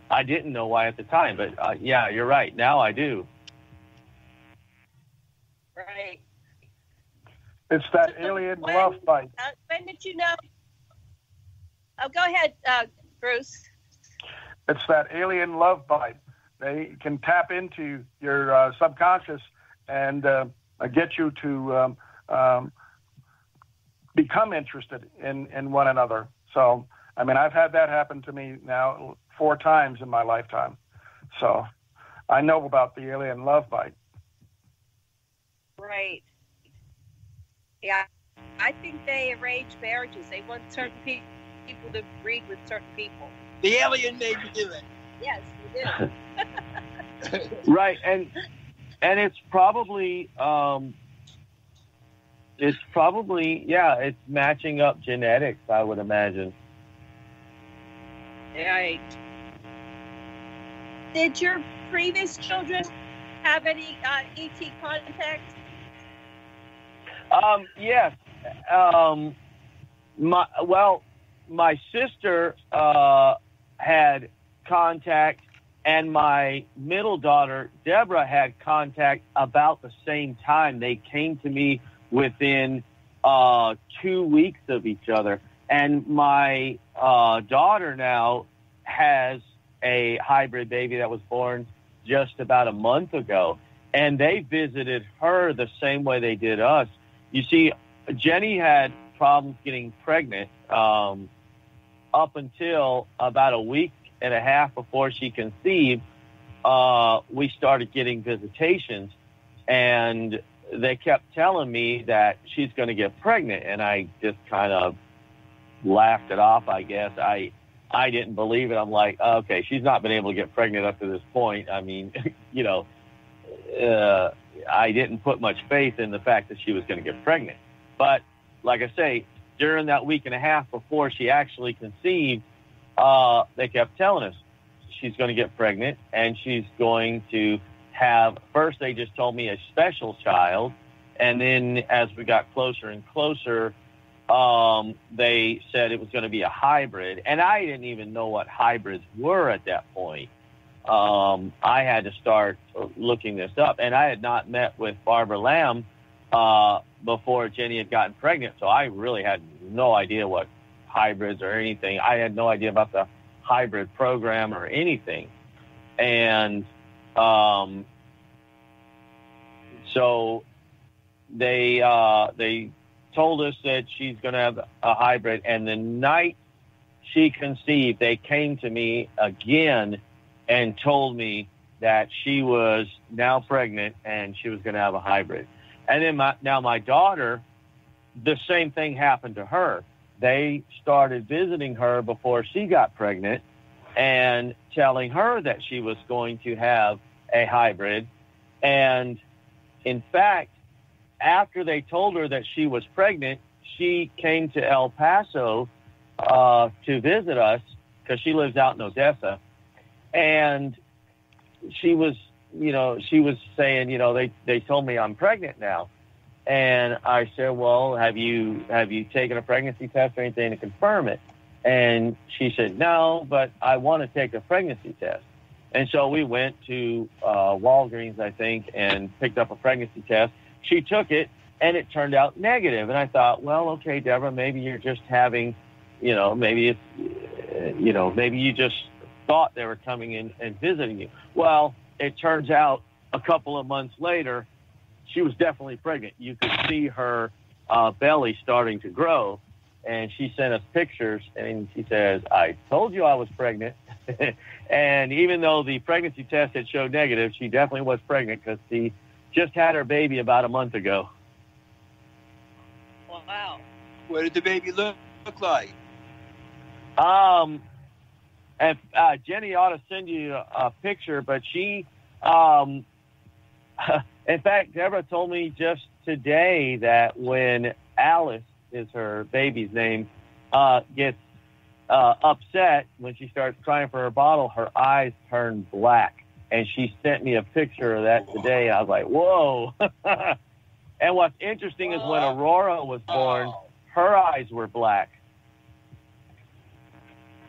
I didn't know why at the time, but yeah, you're right. Now I do. Right. It's that alien love bite. When did you know? Oh, go ahead, Bruce. It's that alien love bite. They can tap into your subconscious and get you to become interested in one another. So, I've had that happen to me now 4 times in my lifetime. So I know about the alien love bite. Right. Yeah, I think they arrange marriages. They want certain people to breed with certain people. The alien made you do it. Yes, they do. Right, and it's probably it's matching up genetics, I would imagine. Right. Did your previous children have any ET contact? Yes. My sister had contact, and my middle daughter, Deborah, had contact about the same time. They came to me within 2 weeks of each other. And my daughter now has a hybrid baby that was born just about a month ago. And they visited her the same way they did us. You see, Jenni had problems getting pregnant up until about a week and a half before she conceived. We started getting visitations, and they kept telling me that she's going to get pregnant, and I just kind of laughed it off, I guess. I didn't believe it. I'm like, okay, she's not been able to get pregnant up to this point. I mean, I didn't put much faith in the fact that she was going to get pregnant. But like I say, during that week and a half before she actually conceived, they kept telling us she's going to get pregnant, and she's going to have, first they just told me a special child, and then as we got closer and closer, they said it was going to be a hybrid, and I didn't even know what hybrids were at that point. I had to start looking this up, and I had not met with Barbara Lamb before Jenni had gotten pregnant, so I really had no idea what hybrids or anything. I had no idea about the hybrid program or anything. And so they told us that she's going to have a hybrid, and the night she conceived, they came to me again and told me that she was now pregnant and she was going to have a hybrid. And then my daughter, the same thing happened to her. They started visiting her before she got pregnant, and telling her that she was going to have a hybrid. And in fact, after they told her that she was pregnant, she came to El Paso to visit us because she lives out in Odessa. And she was saying, they told me I'm pregnant now. And I said, well, have you taken a pregnancy test or anything to confirm it? And she said, no, but I want to take a pregnancy test. And so we went to Walgreens, I think, and picked up a pregnancy test. She took it, and it turned out negative. And I thought, well, okay, Deborah, maybe you're just having, maybe it's, maybe you just thought they were coming in and visiting you. Well, it turns out a couple of months later, she was definitely pregnant. You could see her belly starting to grow. And she sent us pictures, and she says, I told you I was pregnant. And even though the pregnancy test had showed negative, she definitely was pregnant because she just had her baby about a month ago. Wow. What did the baby look like? And Jenny ought to send you a picture, but she, in fact, Deborah told me just today that when Alice is her baby's name, gets upset when she starts crying for her bottle, her eyes turn black. And she sent me a picture of that today. I was like, whoa. And what's interesting is when Aurora was born, her eyes were black.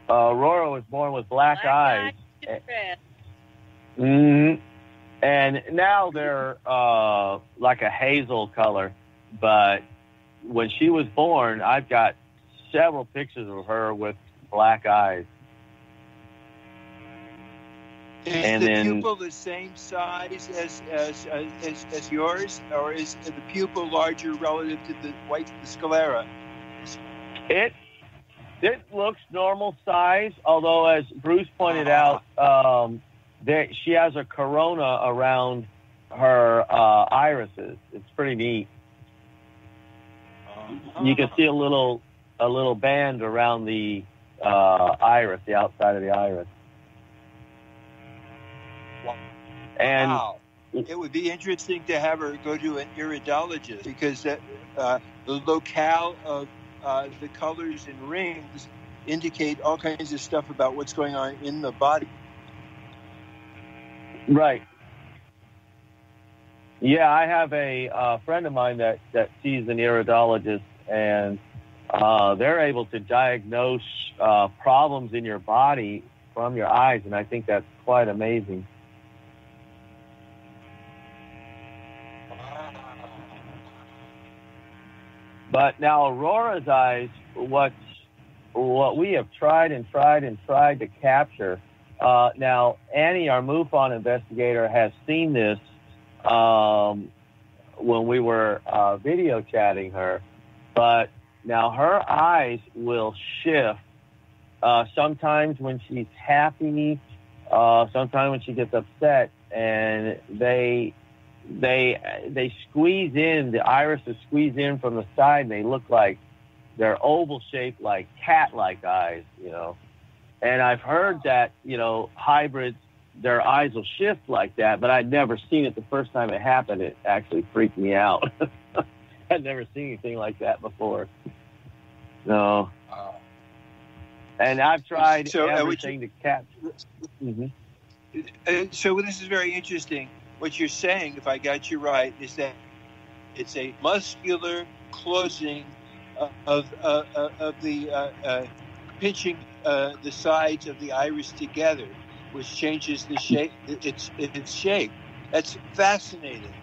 Aurora was born with black eyes. Mm-hmm. And now they're like a hazel color. But when she was born, I've got several pictures of her with black eyes. Is the pupil the same size as yours, or is the pupil larger relative to the sclera? It looks normal size, although as Bruce pointed out, that she has a corona around her irises. It's pretty neat. You can see a little band around the iris, the outside of the iris. And wow. It would be interesting to have her go to an iridologist because the locale of the colors and rings indicate all kinds of stuff about what's going on in the body. Right. Yeah, I have a friend of mine that sees an iridologist, and they're able to diagnose problems in your body from your eyes, and I think that's quite amazing. But now Aurora's eyes, what we have tried to capture. Now Annie, our MUFON investigator, has seen this when we were video chatting her. But now her eyes will shift sometimes when she's happy, sometimes when she gets upset, and they squeeze in, the irises squeeze in from the side, and they look like they're oval shaped, like cat-like eyes, And I've heard that, hybrids, their eyes will shift like that, but I'd never seen it. The first time it happened, it actually freaked me out. I'd never seen anything like that before. No. And I've tried everything to capture. Mm-hmm. So this is very interesting. What you're saying, if I got you right, is that it's a muscular closing of the pinching the sides of the iris together, which changes the shape. Its shape. That's fascinating.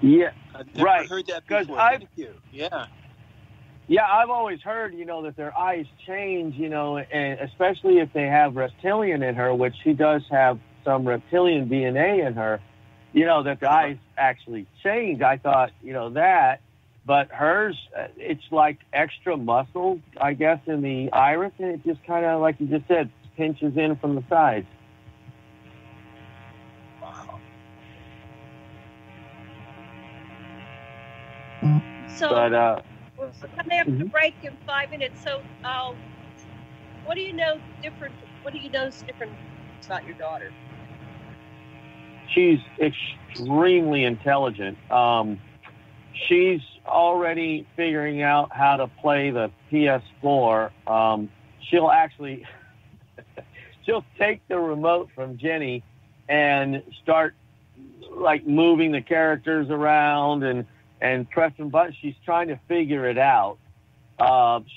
Yeah, I've never heard that before. Thank you. Yeah. Yeah, I've always heard, that their eyes change, and especially if they have reptilian in her, which she does have some reptilian DNA in her, that the eyes actually change. I thought, that, but hers, it's like extra muscle, I guess, in the iris, and it just kind of, like you just said, pinches in from the sides. Wow. So, we're coming up to break in 5 minutes. So, what do you know different What do you notice different about your daughter? She's extremely intelligent. She's already figuring out how to play the PS4. She'll take the remote from Jenny and start like moving the characters around and pressing buttons. She's trying to figure it out.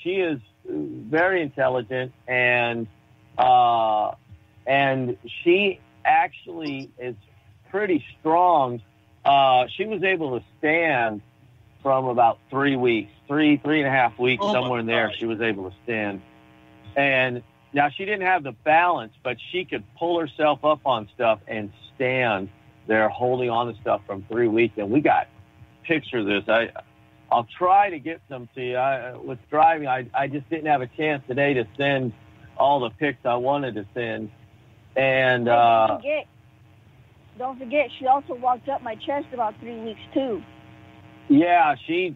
She is very intelligent, and she actually is pretty strong. She was able to stand from about 3 weeks, three and a half weeks, somewhere in there. She was able to stand. And now she didn't have the balance, but she could pull herself up on stuff and stand there holding on to stuff from 3 weeks. And we got pictures of this. I'll try to get some to you. With driving, I just didn't have a chance today to send all the pics I wanted to send. And don't forget, she also walked up my chest about 3 weeks too. Yeah, she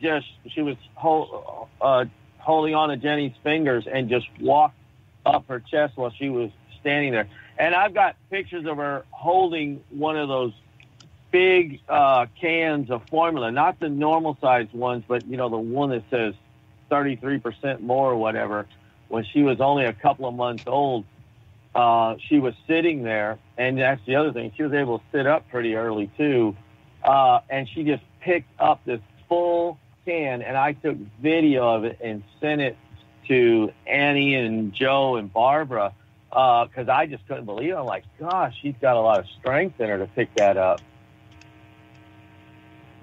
was holding on to Jenny's fingers and just walked up her chest while she was standing there. And I've got pictures of her holding one of those big cans of formula, not the normal sized ones, but the one that says 33% more or whatever. When she was only a couple of months old, she was sitting there, and that's the other thing. She was able to sit up pretty early too, and she just picked up this full can, and I took video of it and sent it to Annie and Joe and Barbara because I just couldn't believe it. I'm like, gosh, she's got a lot of strength in her to pick that up.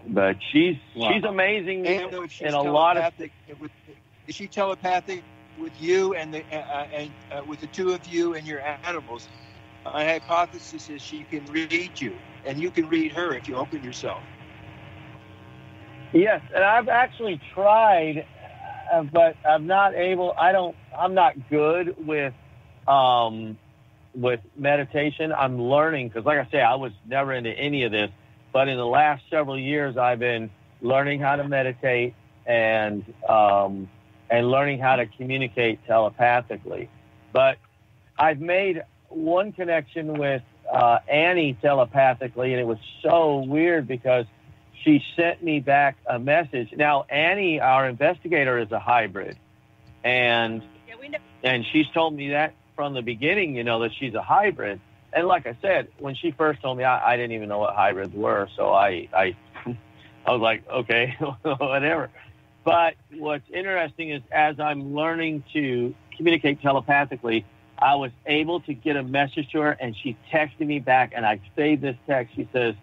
But she's amazing in a lot of. Is she telepathic with you and with the two of you and your animals? My hypothesis is she can read you, and you can read her if you open yourself. Yes, and I've actually tried, but I'm not able. I'm not good with meditation. I'm learning because, like I say, I was never into any of this. But in the last several years, I've been learning how to meditate and learning how to communicate telepathically. But I've made one connection with Annie telepathically, and it was so weird because she sent me back a message. Now, Annie, our investigator, is a hybrid, and she's told me that from the beginning, that she's a hybrid. And like I said, when she first told me, I didn't even know what hybrids were, so I was like, okay, whatever. But what's interesting is as I'm learning to communicate telepathically, I was able to get a message to her, and she texted me back, and I saved this text. She says,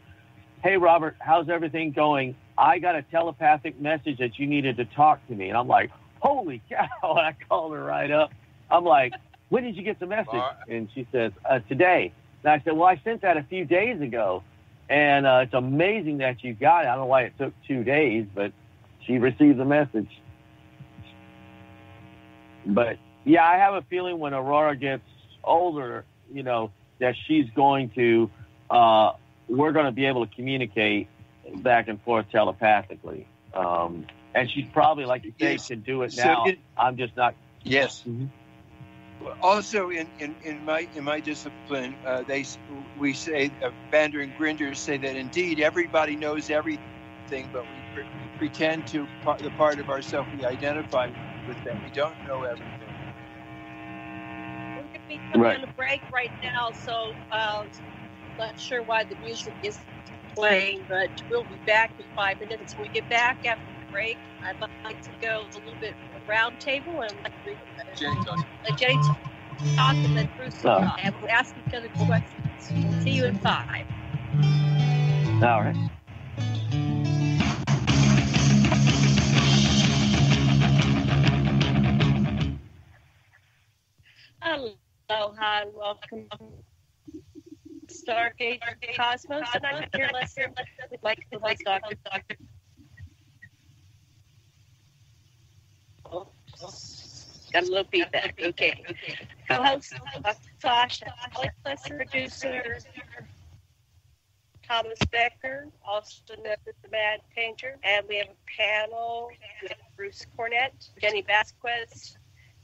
"Hey, Robert, how's everything going? I got a telepathic message that you needed to talk to me." And I'm like, holy cow. And I called her right up. I'm like, when did you get the message? And she says, today. And I said, well, I sent that a few days ago. And it's amazing that you got it. I don't know why it took 2 days, but she received the message. But, yeah, I have a feeling when Aurora gets older, that she's going to, we're going to be able to communicate back and forth telepathically. And she's probably, like you say, can do it now. I'm just not. Yes. Mm-hmm. Also, in my discipline, we say Bander and Grinders say that indeed everybody knows everything, but we pretend to the part of ourselves we identify with them. We don't know everything. We're going to be coming on a break right now, so not sure why the music is playing, but we'll be back in 5 minutes. When we get back after the break, I'd like to go a little bit round table and let Jenni talk and then Bruce talk. And we'll ask each other questions. See you in 5. All right. Aloha and welcome to Stargate Cosmos. And I'm here, Lessin, with my co-host, Dr. Got a little feedback. Okay. Co-host Sasha, Lessin, producer Thomas Becker, also known as the Amadpainter, and we have a panel with Cornet Jenni Vasquez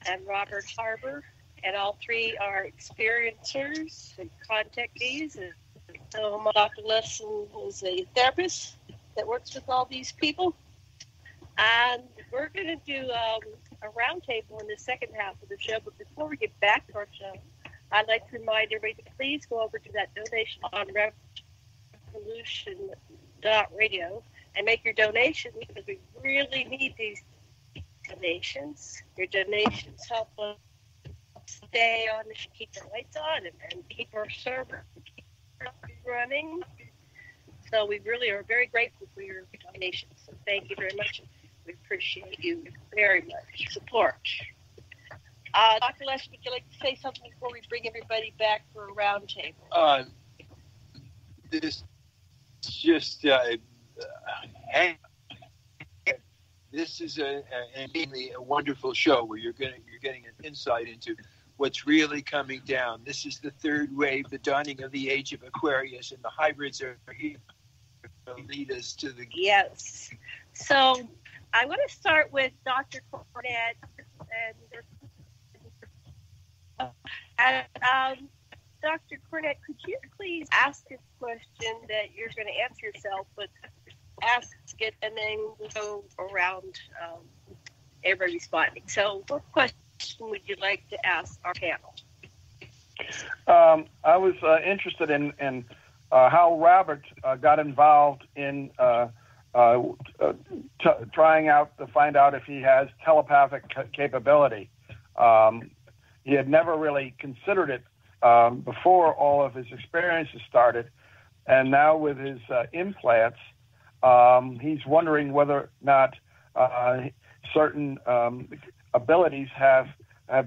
and Robert Harber and all three are experiencers and contactees. And so Dr. Lessin is a therapist that works with all these people. And we're going to do a roundtable in the second half of the show. But before we get back to our show, I'd like to remind everybody to please go over to that donation on revolution.radio and make your donation, because we really need these donations. Your donations help us stay on, keep the lights on, and keep our server running. So we really are very grateful for your donations. So thank you very much. We appreciate you very much. Support. Dr. Lessin, would you like to say something before we bring everybody back for a roundtable? This just this is a wonderful show where you're getting an insight into what's really coming down. This is the third wave, the dawning of the age of Aquarius, and the hybrids are here to lead us to the... Yes. So I want to start with Dr. Cornet. And Dr. Cornet, could you please ask a question that you're going to answer yourself, but ask it and then we'll go around everybody responding. So what question would you like to ask our panel? I was interested in how Robert got involved in trying out to find out if he has telepathic capability. He had never really considered it before all of his experiences started, and now with his implants, he's wondering whether or not certain abilities have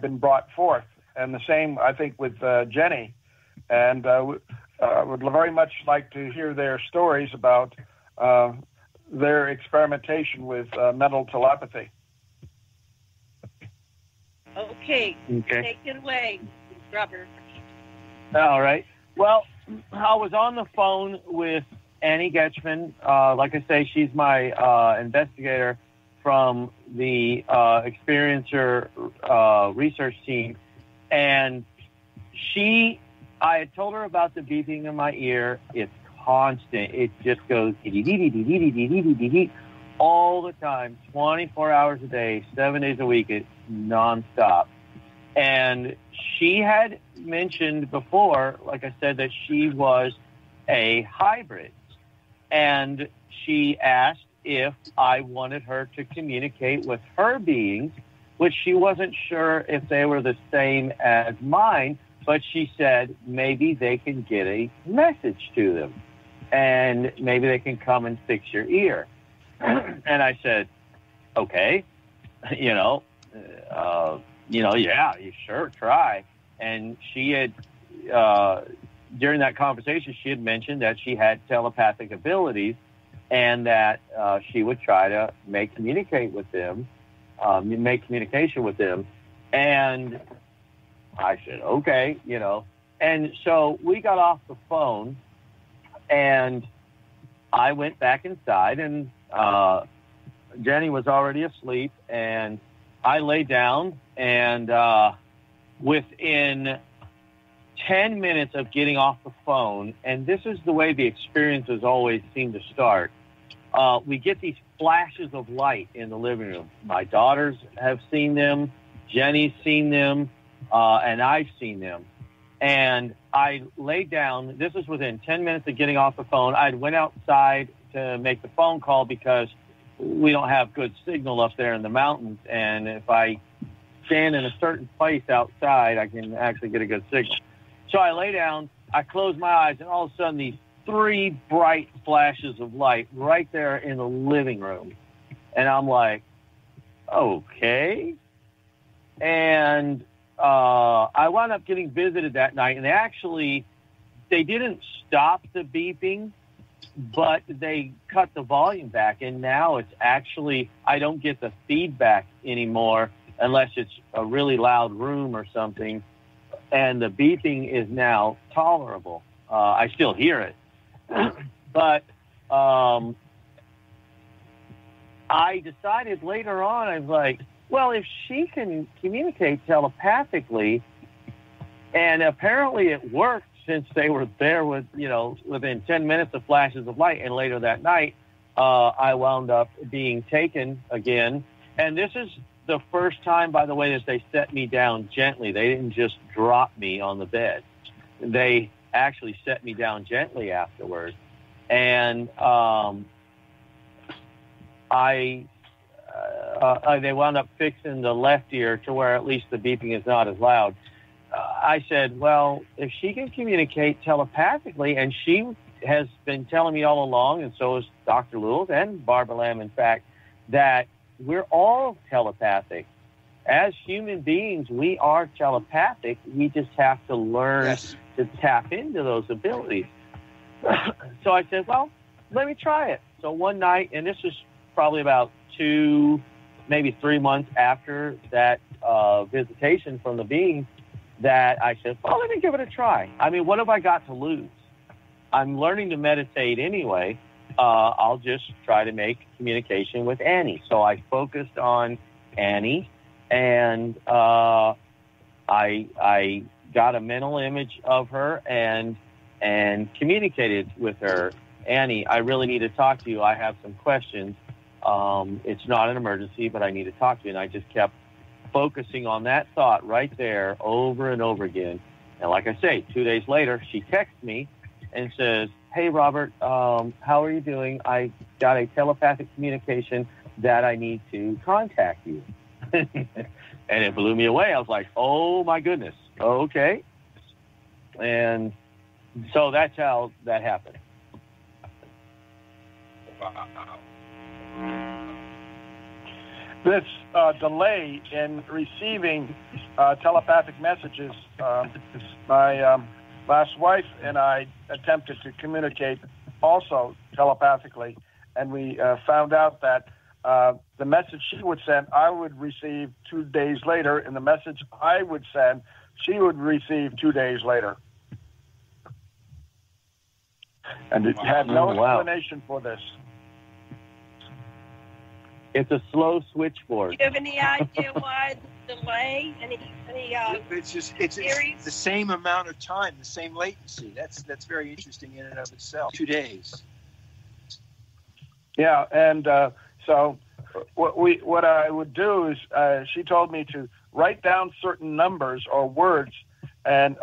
been brought forth. And the same, I think, with Jenni. And would very much like to hear their stories about their experimentation with mental telepathy. Okay. Take it away, Robert. All right. Well, I was on the phone with Annie Getchman. Like I say, she's my investigator from the experiencer research team. And I had told her about the beeping in my ear. It's constant. It just goes all the time, 24 hours a day, 7 days a week. It's nonstop. And she had mentioned before, like I said, that she was a hybrid. And she asked if I wanted her to communicate with her beings, which she wasn't sure if they were the same as mine, but she said maybe they can get a message to them and maybe they can come and fix your ear. And I said, okay, yeah, you sure try. And she had, during that conversation, she had mentioned that she had telepathic abilities and that she would try to make communication with them. And I said, okay, And so we got off the phone and I went back inside and Jenni was already asleep and I lay down and within 10 minutes of getting off the phone, and this is the way the experiences always seem to start, we get these flashes of light in the living room. My daughters have seen them, Jenni's seen them, and I've seen them. And I laid down. This is within 10 minutes of getting off the phone. I went outside to make the phone call because we don't have good signal up there in the mountains. And if I stand in a certain place outside, I can actually get a good signal. So I lay down, I close my eyes, and all of a sudden these 3 bright flashes of light right there in the living room. And I'm like, okay. And I wound up getting visited that night, and they didn't stop the beeping, but they cut the volume back, and now it's actually, I don't get the feedback anymore unless it's a really loud room or something, and the beeping is now tolerable. I still hear it. But I decided later on, I was like, well, if she can communicate telepathically, And apparently it worked, since they were there with, within 10 minutes of flashes of light. And later that night, I wound up being taken again. And this is the first time, by the way, that they set me down gently. They didn't just drop me on the bed. They actually set me down gently afterwards. And they wound up fixing the left ear to where at least the beeping is not as loud. I said, well, if she can communicate telepathically, and she has been telling me all along, and so is Dr. Lewels and Barbara Lamb, in fact, that we're all telepathic. As human beings, we are telepathic. We just have to learn to tap into those abilities. So I said, well, let me try it. So one night, and this is probably about 2, maybe 3 months after that visitation from the beings, that I said, well, let me give it a try. I mean, what have I got to lose? I'm learning to meditate anyway. I'll just try to make communication with Annie. So I focused on Annie, and I got a mental image of her and communicated with her. Annie, I really need to talk to you. I have some questions. It's not an emergency, but I need to talk to you. And I just kept focusing on that thought right there over and over again. And like I say, 2 days later, she texts me and says, hey, Robert, how are you doing? I got a telepathic communication that I need to contact you. And it blew me away. I was like, oh, my goodness. Okay. And so that's how that happened. Wow. This delay in receiving telepathic messages, my last wife and I attempted to communicate also telepathically, and we found out that the message she would send, I would receive 2 days later, and the message I would send, she would receive 2 days later. And it had no explanation for this. It's a slow switchboard. Do you have any idea why the delay? It's the same amount of time, the same latency. That's very interesting in and of itself. 2 days. Yeah, and so what I would do is she told me to write down certain numbers or words and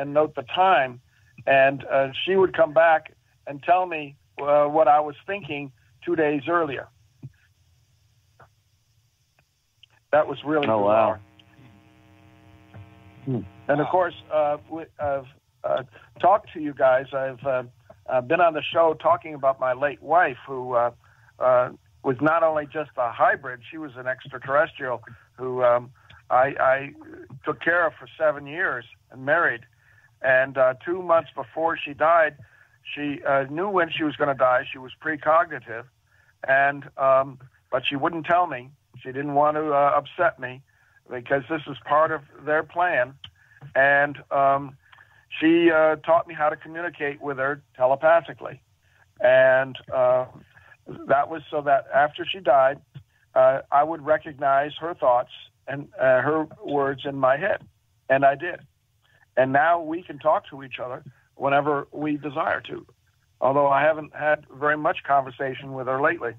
note the time, and she would come back and tell me what I was thinking 2 days earlier. That was really bizarre. Wow. And of course, I've talked to you guys. I've been on the show talking about my late wife, who was not only just a hybrid, she was an extraterrestrial who I took care of for 7 years and married. And 2 months before she died, she knew when she was going to die. She was precognitive, and but she wouldn't tell me. She didn't want to upset me because this is part of their plan. And she taught me how to communicate with her telepathically. And that was so that after she died, I would recognize her thoughts and her words in my head. And I did. And now we can talk to each other whenever we desire to, although I haven't had very much conversation with her lately.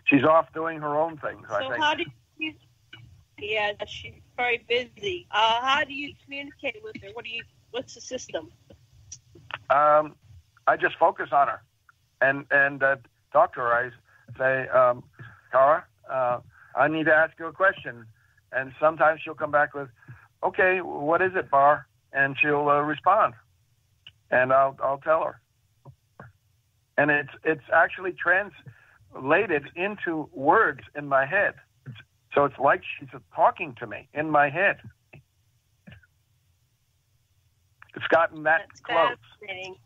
She's off doing her own things, I think. So how do you... Yeah, she's very busy. How do you communicate with her? What's the system? I just focus on her and talk to her. I say, Cara, I need to ask you a question. And sometimes she'll come back with, okay, what is it, Bar? And she'll respond. And I'll tell her. And it's actually translated into words in my head. So it's like she's talking to me in my head. It's gotten That's close. Fascinating.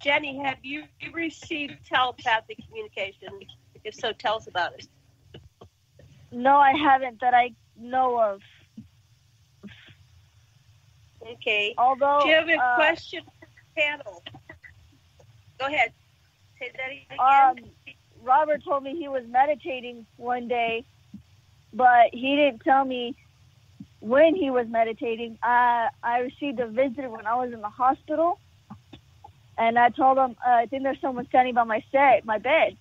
Jenni, have you received telepathic communication? If so, tell us about it. No, I haven't that I know of. Okay. Although, do you have a question for the panel? Go ahead. Say that again. Robert told me he was meditating one day, but he didn't tell me when he was meditating. I received a visitor when I was in the hospital, and I told him, I think there's someone standing by my bed.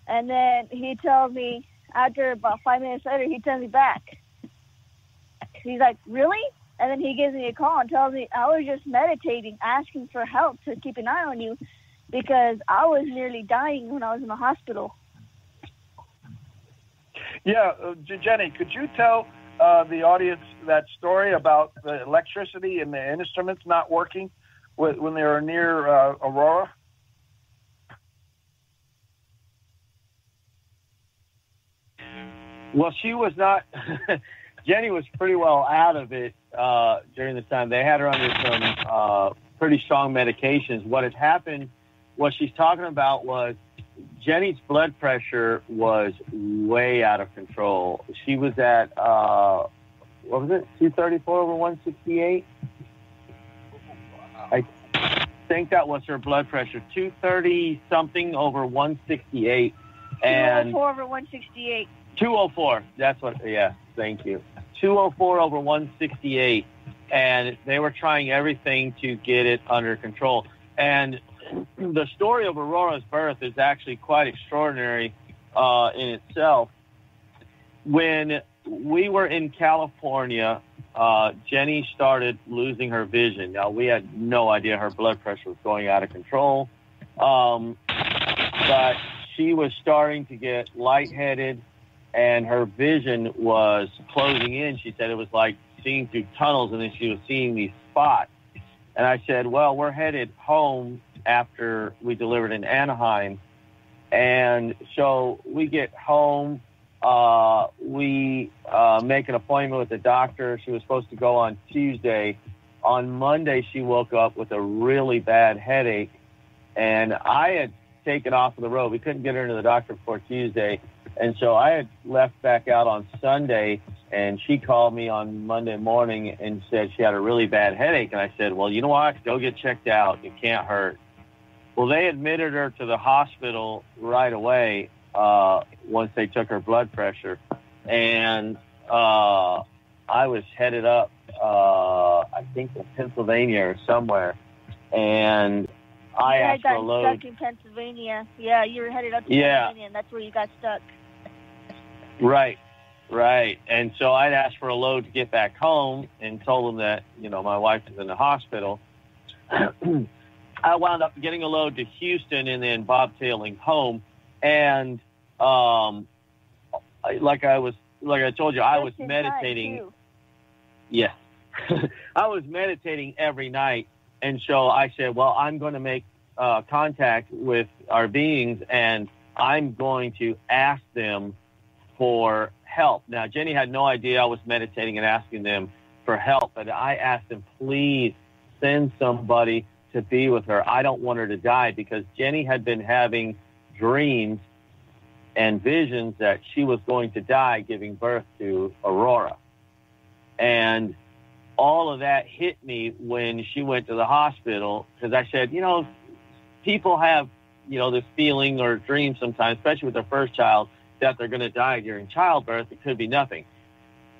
And then he tells me, after about 5 minutes later, he tells me back. He's like, really? And then he gives me a call and tells me, I was just meditating, asking for help to keep an eye on you because I was nearly dying when I was in the hospital. Yeah, Jenni, could you tell the audience that story about the electricity and the instruments not working when they were near Aurora? Well, she was not. Jenni was pretty well out of it during the time. They had her under some pretty strong medications. What had happened, what she's talking about was Jenni's blood pressure was way out of control. She was at, what was it, 234 over 168? I think that was her blood pressure, 230-something over 168. And 204 over 168. 204, that's what, yeah, thank you. 204 over 168, and they were trying everything to get it under control. And the story of Aurora's birth is actually quite extraordinary in itself. When we were in California, Jenni started losing her vision. Now, we had no idea her blood pressure was going out of control, but she was starting to get lightheaded, and her vision was closing in. She said it was like seeing through tunnels, and then she was seeing these spots. And I said, well, we're headed home after we delivered in Anaheim. And so we get home. We make an appointment with the doctor. She was supposed to go on Tuesday. On Monday, she woke up with a really bad headache. And I had taken off of the road. We couldn't get her into the doctor before Tuesday. And so I had left back out on Sunday, and she called me on Monday morning and said she had a really bad headache. And I said, well, you know what? Go get checked out. It can't hurt. Well, they admitted her to the hospital right away once they took her blood pressure. And I was headed up, I think, to Pennsylvania or somewhere. And I asked for a load. Stuck in Pennsylvania. Yeah, you were headed up to Pennsylvania, and that's where you got stuck. Right. And so I'd asked for a load to get back home and told them that, my wife is in the hospital. I wound up getting a load to Houston and then bobtailing home. And like I told you, I was meditating. Yeah. I was meditating every night. And so I said, well, I'm going to make contact with our beings, and I'm going to ask them for help. Now, Jenni had no idea I was meditating and asking them for help, but I asked them, please send somebody to be with her. I don't want her to die, because Jenni had been having dreams and visions that she was going to die giving birth to Aurora. And all of that hit me when she went to the hospital, because I said, people have, this feeling or dream sometimes, especially with their first child, that they're going to die during childbirth. It could be nothing.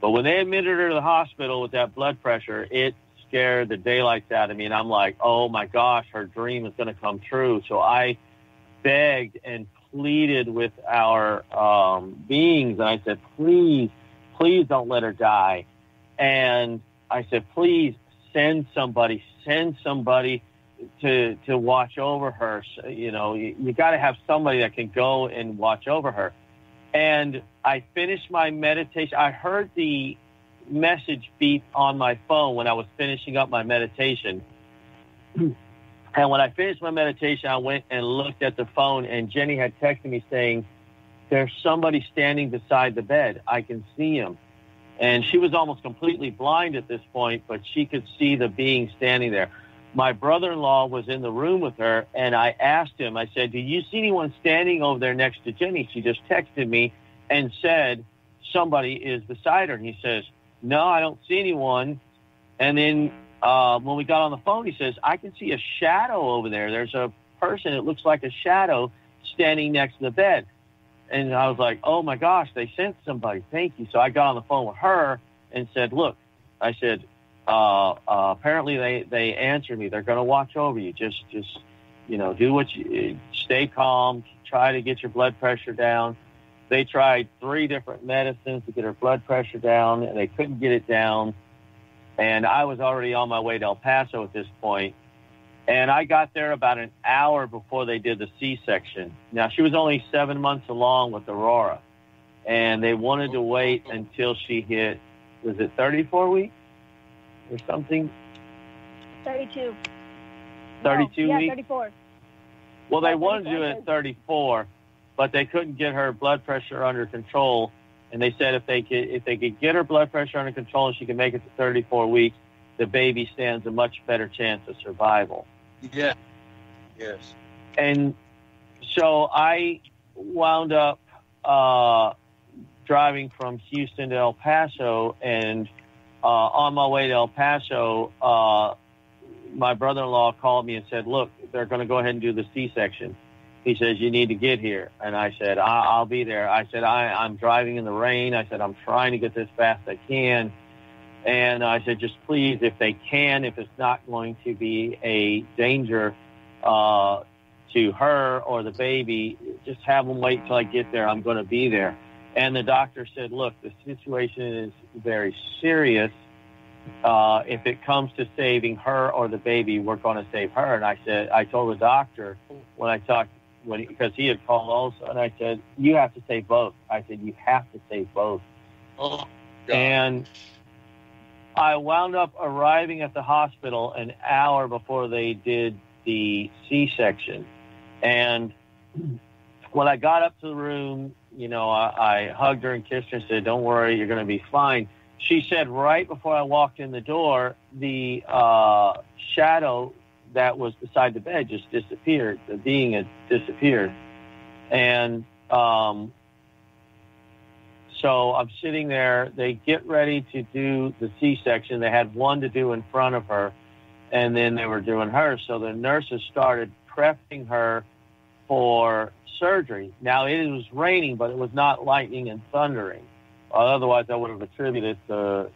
But when they admitted her to the hospital with that blood pressure, it scared the daylights out of me. And I'm like, oh my gosh, her dream is going to come true. So I begged and pleaded with our beings. And I said, please don't let her die. And I said, please send somebody to watch over her. So, you got to have somebody that can go and watch over her. And I finished my meditation. I heard the message beep on my phone when I was finishing up my meditation. And when I finished my meditation, I went and looked at the phone, and Jenni had texted me saying, there's somebody standing beside the bed. I can see him. And she was almost completely blind at this point, but she could see the being standing there. My brother-in-law was in the room with her, and I asked him, I said, do you see anyone standing over there next to Jenni? She just texted me and said, somebody is beside her. And he says, no, I don't see anyone. And then when we got on the phone, he says, I can see a shadow over there. There's a person, it looks like a shadow, standing next to the bed. And I was like, oh my gosh, they sent somebody. Thank you. So I got on the phone with her and said, look, I said, apparently they answered me. They're going to watch over you. Just, you know, do what you, stay calm, try to get your blood pressure down. They tried 3 different medicines to get her blood pressure down, and they couldn't get it down. And I was already on my way to El Paso at this point. And I got there about an hour before they did the C-section. Now, she was only 7 months along with Aurora. And they wanted to wait until she hit, was it 34 weeks or something? 32. 32 no, weeks? 34. Well, they wanted to do it at 34, but they couldn't get her blood pressure under control. And they said if they could get her blood pressure under control and she could make it to 34 weeks, the baby stands a much better chance of survival. Yeah. Yes. And so I wound up driving from Houston to El Paso, and on my way to El Paso, my brother-in-law called me and said, look, they're going to go ahead and do the C-section. He says, you need to get here. And I said, I'll be there. I said, I'm driving in the rain. I said, I'm trying to get this fast as I can. And I said, just please, if they can, if it's not going to be a danger to her or the baby, just have them wait till I get there. I'm going to be there. And the doctor said, look, the situation is very serious. If it comes to saving her or the baby, we're going to save her. And I told the doctor because he had called also, and I said, you have to save both. I said, you have to save both. Oh, God. And I wound up arriving at the hospital an hour before they did the C-section. And when I got up to the room, you know, I hugged her and kissed her and said, don't worry, you're going to be fine. She said right before I walked in the door, the shadow that was beside the bed just disappeared. The being had disappeared. And so I'm sitting there. They get ready to do the C-section. They had one to do in front of her, and then they were doing her. So the nurses started prepping her for surgery. Now, it was raining, but it was not lightning and thundering. Otherwise, I would have attributed to,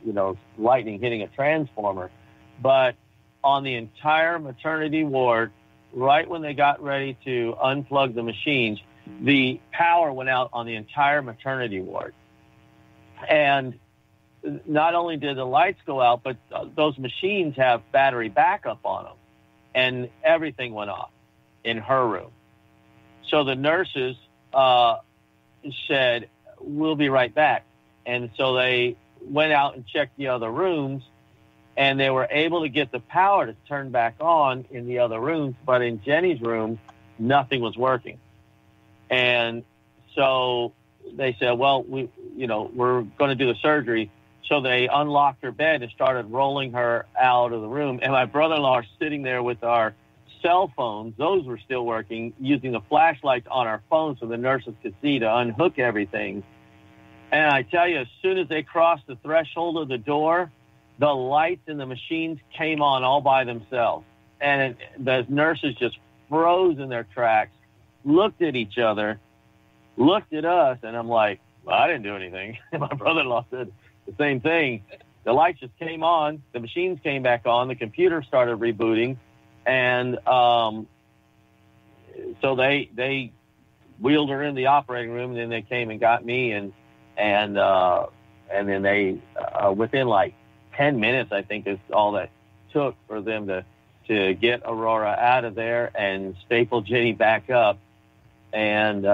lightning hitting a transformer. But on the entire maternity ward, right when they got ready to unplug the machines, the power went out on the entire maternity ward. And not only did the lights go out, but those machines have battery backup on them. And everything went off in her room. So the nurses said, we'll be right back. And so they went out and checked the other rooms, and they were able to get the power to turn back on in the other rooms. But in Jenni's room, nothing was working. And so they said, well, we're going to do the surgery. So they unlocked her bed and started rolling her out of the room. And my brother-in-law was sitting there with our cell phones. Those were still working, using the flashlights on our phones so the nurses could see to unhook everything. And I tell you, as soon as they crossed the threshold of the door, the lights in the machines came on all by themselves. And the nurses just froze in their tracks, looked at each other, looked at us, and I'm like, well, I didn't do anything. And my brother-in-law said the same thing. The lights just came on, the machines came back on, the computer started rebooting, and so they wheeled her in the operating room, and then they came and got me, and then they within like 10 minutes, I think, is all that took for them to get Aurora out of there and staple Jenni back up. And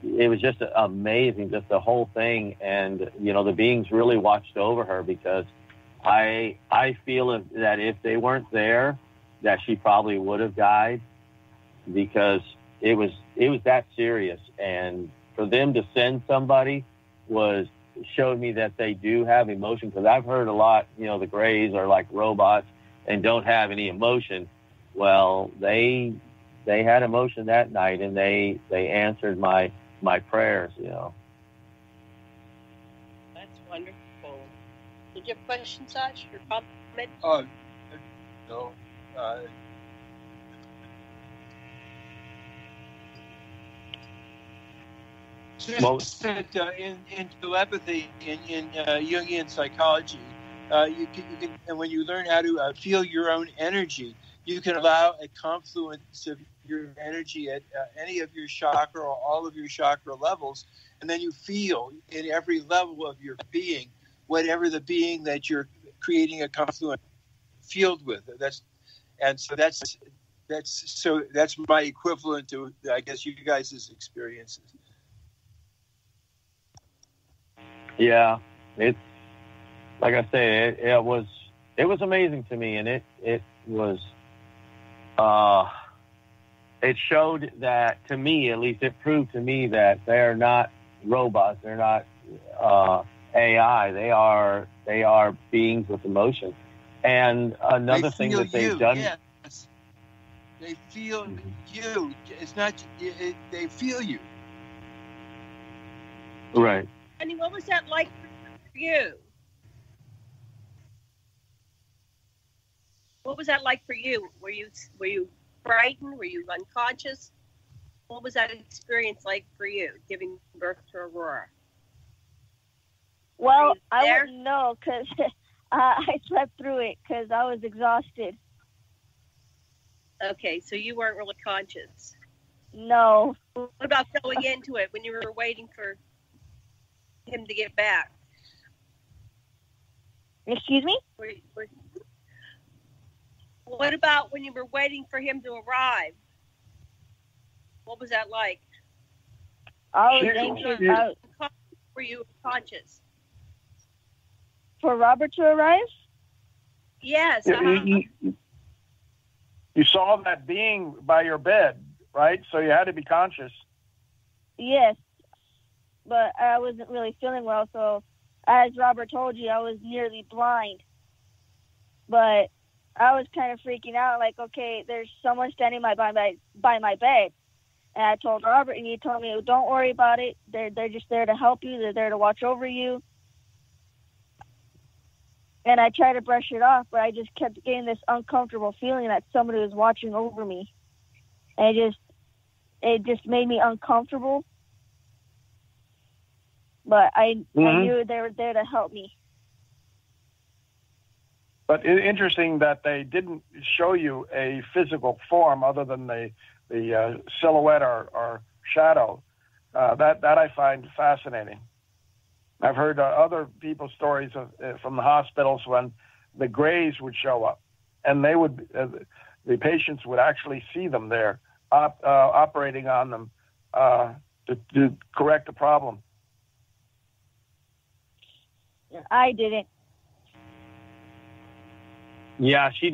it was just amazing, just the whole thing. And, the beings really watched over her, because I feel that if they weren't there, that she probably would have died, because it was that serious. And for them to send somebody showed me that they do have emotion, because I've heard a lot, the Greys are like robots and don't have any emotion. Well, they had emotion that night, and they answered my prayers, That's wonderful. Did you have a question, Sasha, or comment? No. just that in telepathy, in Jungian psychology, you can, and when you learn how to feel your own energy, you can allow a confluence of your energy at any of your chakra or all of your chakra levels, and then you feel in every level of your being, whatever the being that you're creating a confluent field with. That's my equivalent to, I guess, you guys' experiences. Yeah, it's like I say, it was amazing to me, and it was it showed that, to me at least, it proved to me that they're not robots, they're not AI, they are beings with emotion. And another thing that they've done. Yes. They feel you. It's not. They feel you. Right. I mean, what was that like for you? What was that like for you? Were you frightened? Were you unconscious? What was that experience like for you, giving birth to Aurora? Well, I wouldn't know because I slept through it because I was exhausted. Okay, so you weren't really conscious. No. What about going into it when you were waiting for him to get back? Excuse me? What about when you were waiting for him to arrive? What was that like? I was anxious. Were you conscious? For Robert to arrive? Yes. You saw that being by your bed, right? So you had to be conscious. Yes, but I wasn't really feeling well, so as Robert told you, I was nearly blind. But I was kind of freaking out, like, okay, there's someone standing by my bed. And I told Robert, and he told me, don't worry about it. They're just there to help you. They're there to watch over you. And I tried to brush it off, but I just kept getting this uncomfortable feeling that somebody was watching over me. And it just made me uncomfortable. But I knew they were there to help me. But it's interesting that they didn't show you a physical form other than the silhouette or shadow. That I find fascinating. I've heard other people's stories from the hospitals when the Greys would show up, and they would the patients would actually see them there operating on them to correct the problem. I didn't. Yeah, she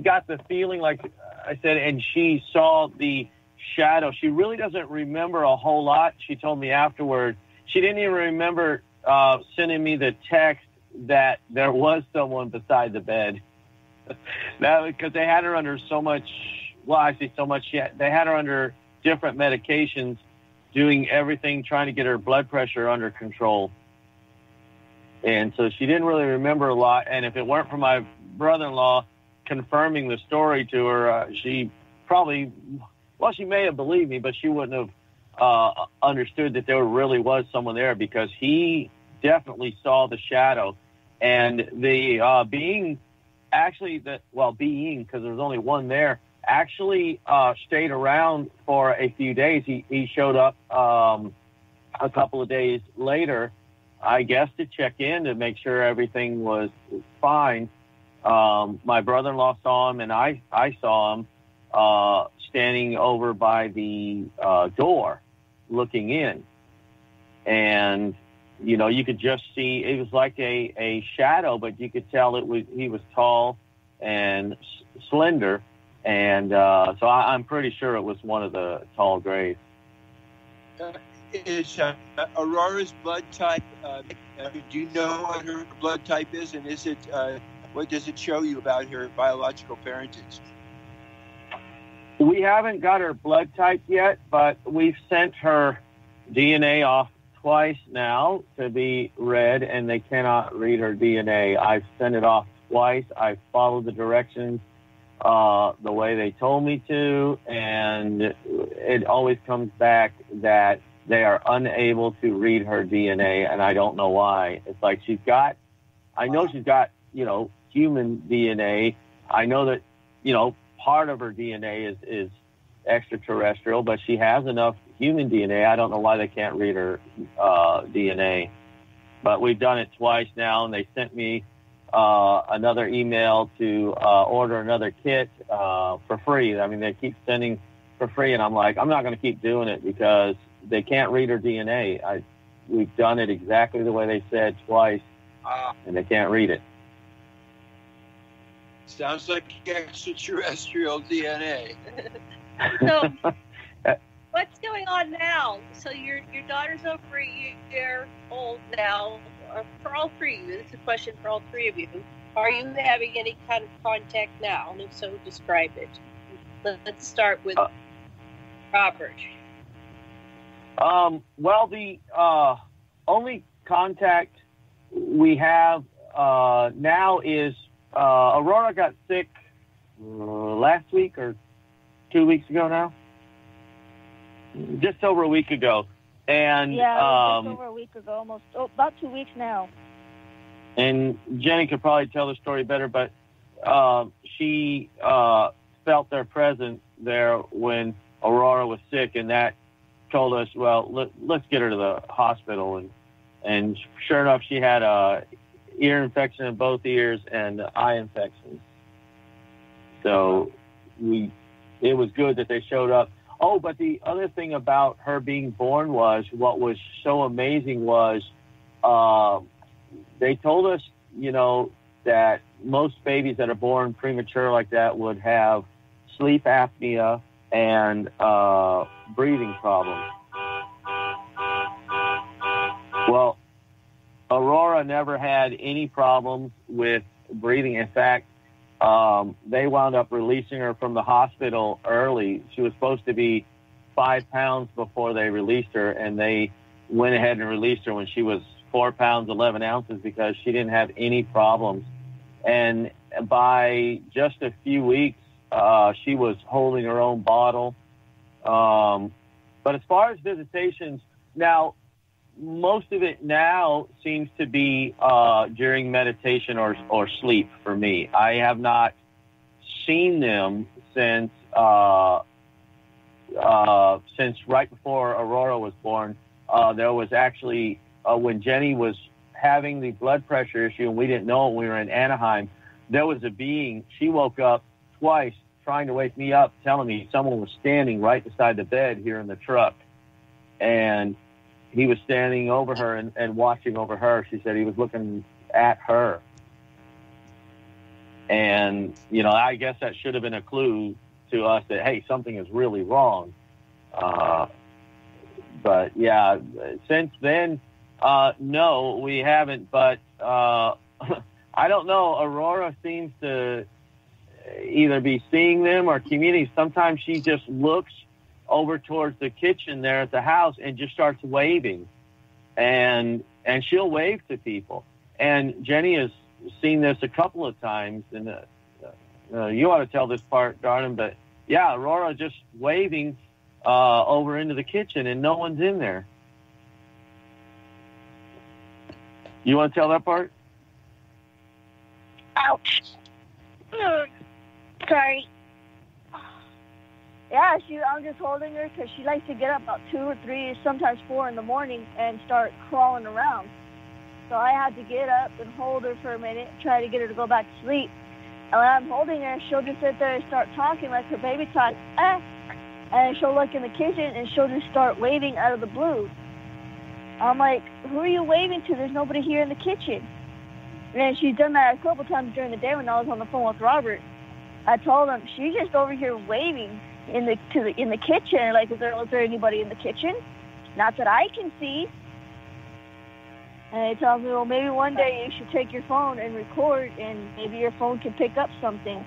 got the feeling, like I said, and she saw the shadow. She really doesn't remember a whole lot. She told me afterward. She didn't even remember sending me the text that there was someone beside the bed. Because they had her under so much, well, I say so much, they had her under different medications, doing everything, trying to get her blood pressure under control. And so she didn't really remember a lot. And if it weren't for my brother-in-law confirming the story to her, she probably, well, she may have believed me, but she wouldn't have understood that there really was someone there, because he definitely saw the shadow. And the being, actually, being, because there was only one there, actually stayed around for a few days. He showed up a couple of days later, I guess, to check in to make sure everything was fine. My brother-in-law saw him, and I saw him standing over by the door looking in. And, you know, you could just see, it was like a shadow, but you could tell he was tall and slender. And so I'm pretty sure it was one of the tall Greys. Is Aurora's blood type, do you know what her blood type is, and is it what does it show you about her biological parentage? We haven't got her blood type yet, but we've sent her DNA off twice now to be read, and they cannot read her DNA. I've sent it off twice. I've followed the directions the way they told me to, and it always comes back that they are unable to read her DNA, and I don't know why. It's like I know she's got, human DNA. I know that, part of her DNA is extraterrestrial, but she has enough human DNA. I don't know why they can't read her DNA. But we've done it twice now, and they sent me another email to order another kit for free. I mean, they keep sending for free, and I'm like, I'm not going to keep doing it because they can't read her DNA. We've done it exactly the way they said twice, and they can't read it. Sounds like extraterrestrial DNA. So, what's going on now? So your daughter's over a year old now. For all three of you, this is a question for all three of you. Are you having any kind of contact now? And if so, describe it. Let's start with Robert. Well, the only contact we have now is Aurora got sick last week or 2 weeks ago now. Just over a week ago. And just over a week ago, about 2 weeks now. And Jenny could probably tell the story better, but she felt their presence there when Aurora was sick, and that told us, well, let's get her to the hospital. And sure enough, she had a ear infection in both ears and eye infections. So it was good that they showed up. Oh, but the other thing about her being born was, what was so amazing was they told us, that most babies that are born premature like that would have sleep apnea and breathing problems. Well, Aurora never had any problems with breathing. In fact, they wound up releasing her from the hospital early. She was supposed to be 5 pounds before they released her, and they went ahead and released her when she was 4 pounds, 11 ounces, because she didn't have any problems. And by just a few weeks, she was holding her own bottle. But as far as visitations, now, most of it now seems to be during meditation or sleep for me. I have not seen them since right before Aurora was born. There was actually, when Jenny was having the blood pressure issue and we didn't know it, we were in Anaheim, there was a being, she woke up twice trying to wake me up, telling me someone was standing right beside the bed here in the truck. And he was standing over her and watching over her. She said he was looking at her. And, I guess that should have been a clue to us that, hey, something is really wrong. But, yeah, since then, no, we haven't. But I don't know. Aurora seems to either be seeing them or communicating. Sometimes she just looks over towards the kitchen there at the house and just starts waving, and she'll wave to people. And Jenny has seen this a couple of times, and you ought to tell this part, Garden, but yeah, Aurora just waving over into the kitchen, and no one's in there. You want to tell that part? Ouch. Sorry. Yeah, I'm just holding her because she likes to get up about 2 or 3, sometimes 4 in the morning and start crawling around. So I had to get up and hold her for a minute, try to get her to go back to sleep. And when I'm holding her, she'll just sit there and start talking like her baby talk. And she'll look in the kitchen and she'll just start waving out of the blue. I'm like, who are you waving to? There's nobody here in the kitchen. And she's done that a couple times during the day when I was on the phone with Robert. I told him, she's just over here waving in the kitchen. Like, is there anybody in the kitchen? Not that I can see. And he tells me, well, maybe one day you should take your phone and record, and maybe your phone can pick up something.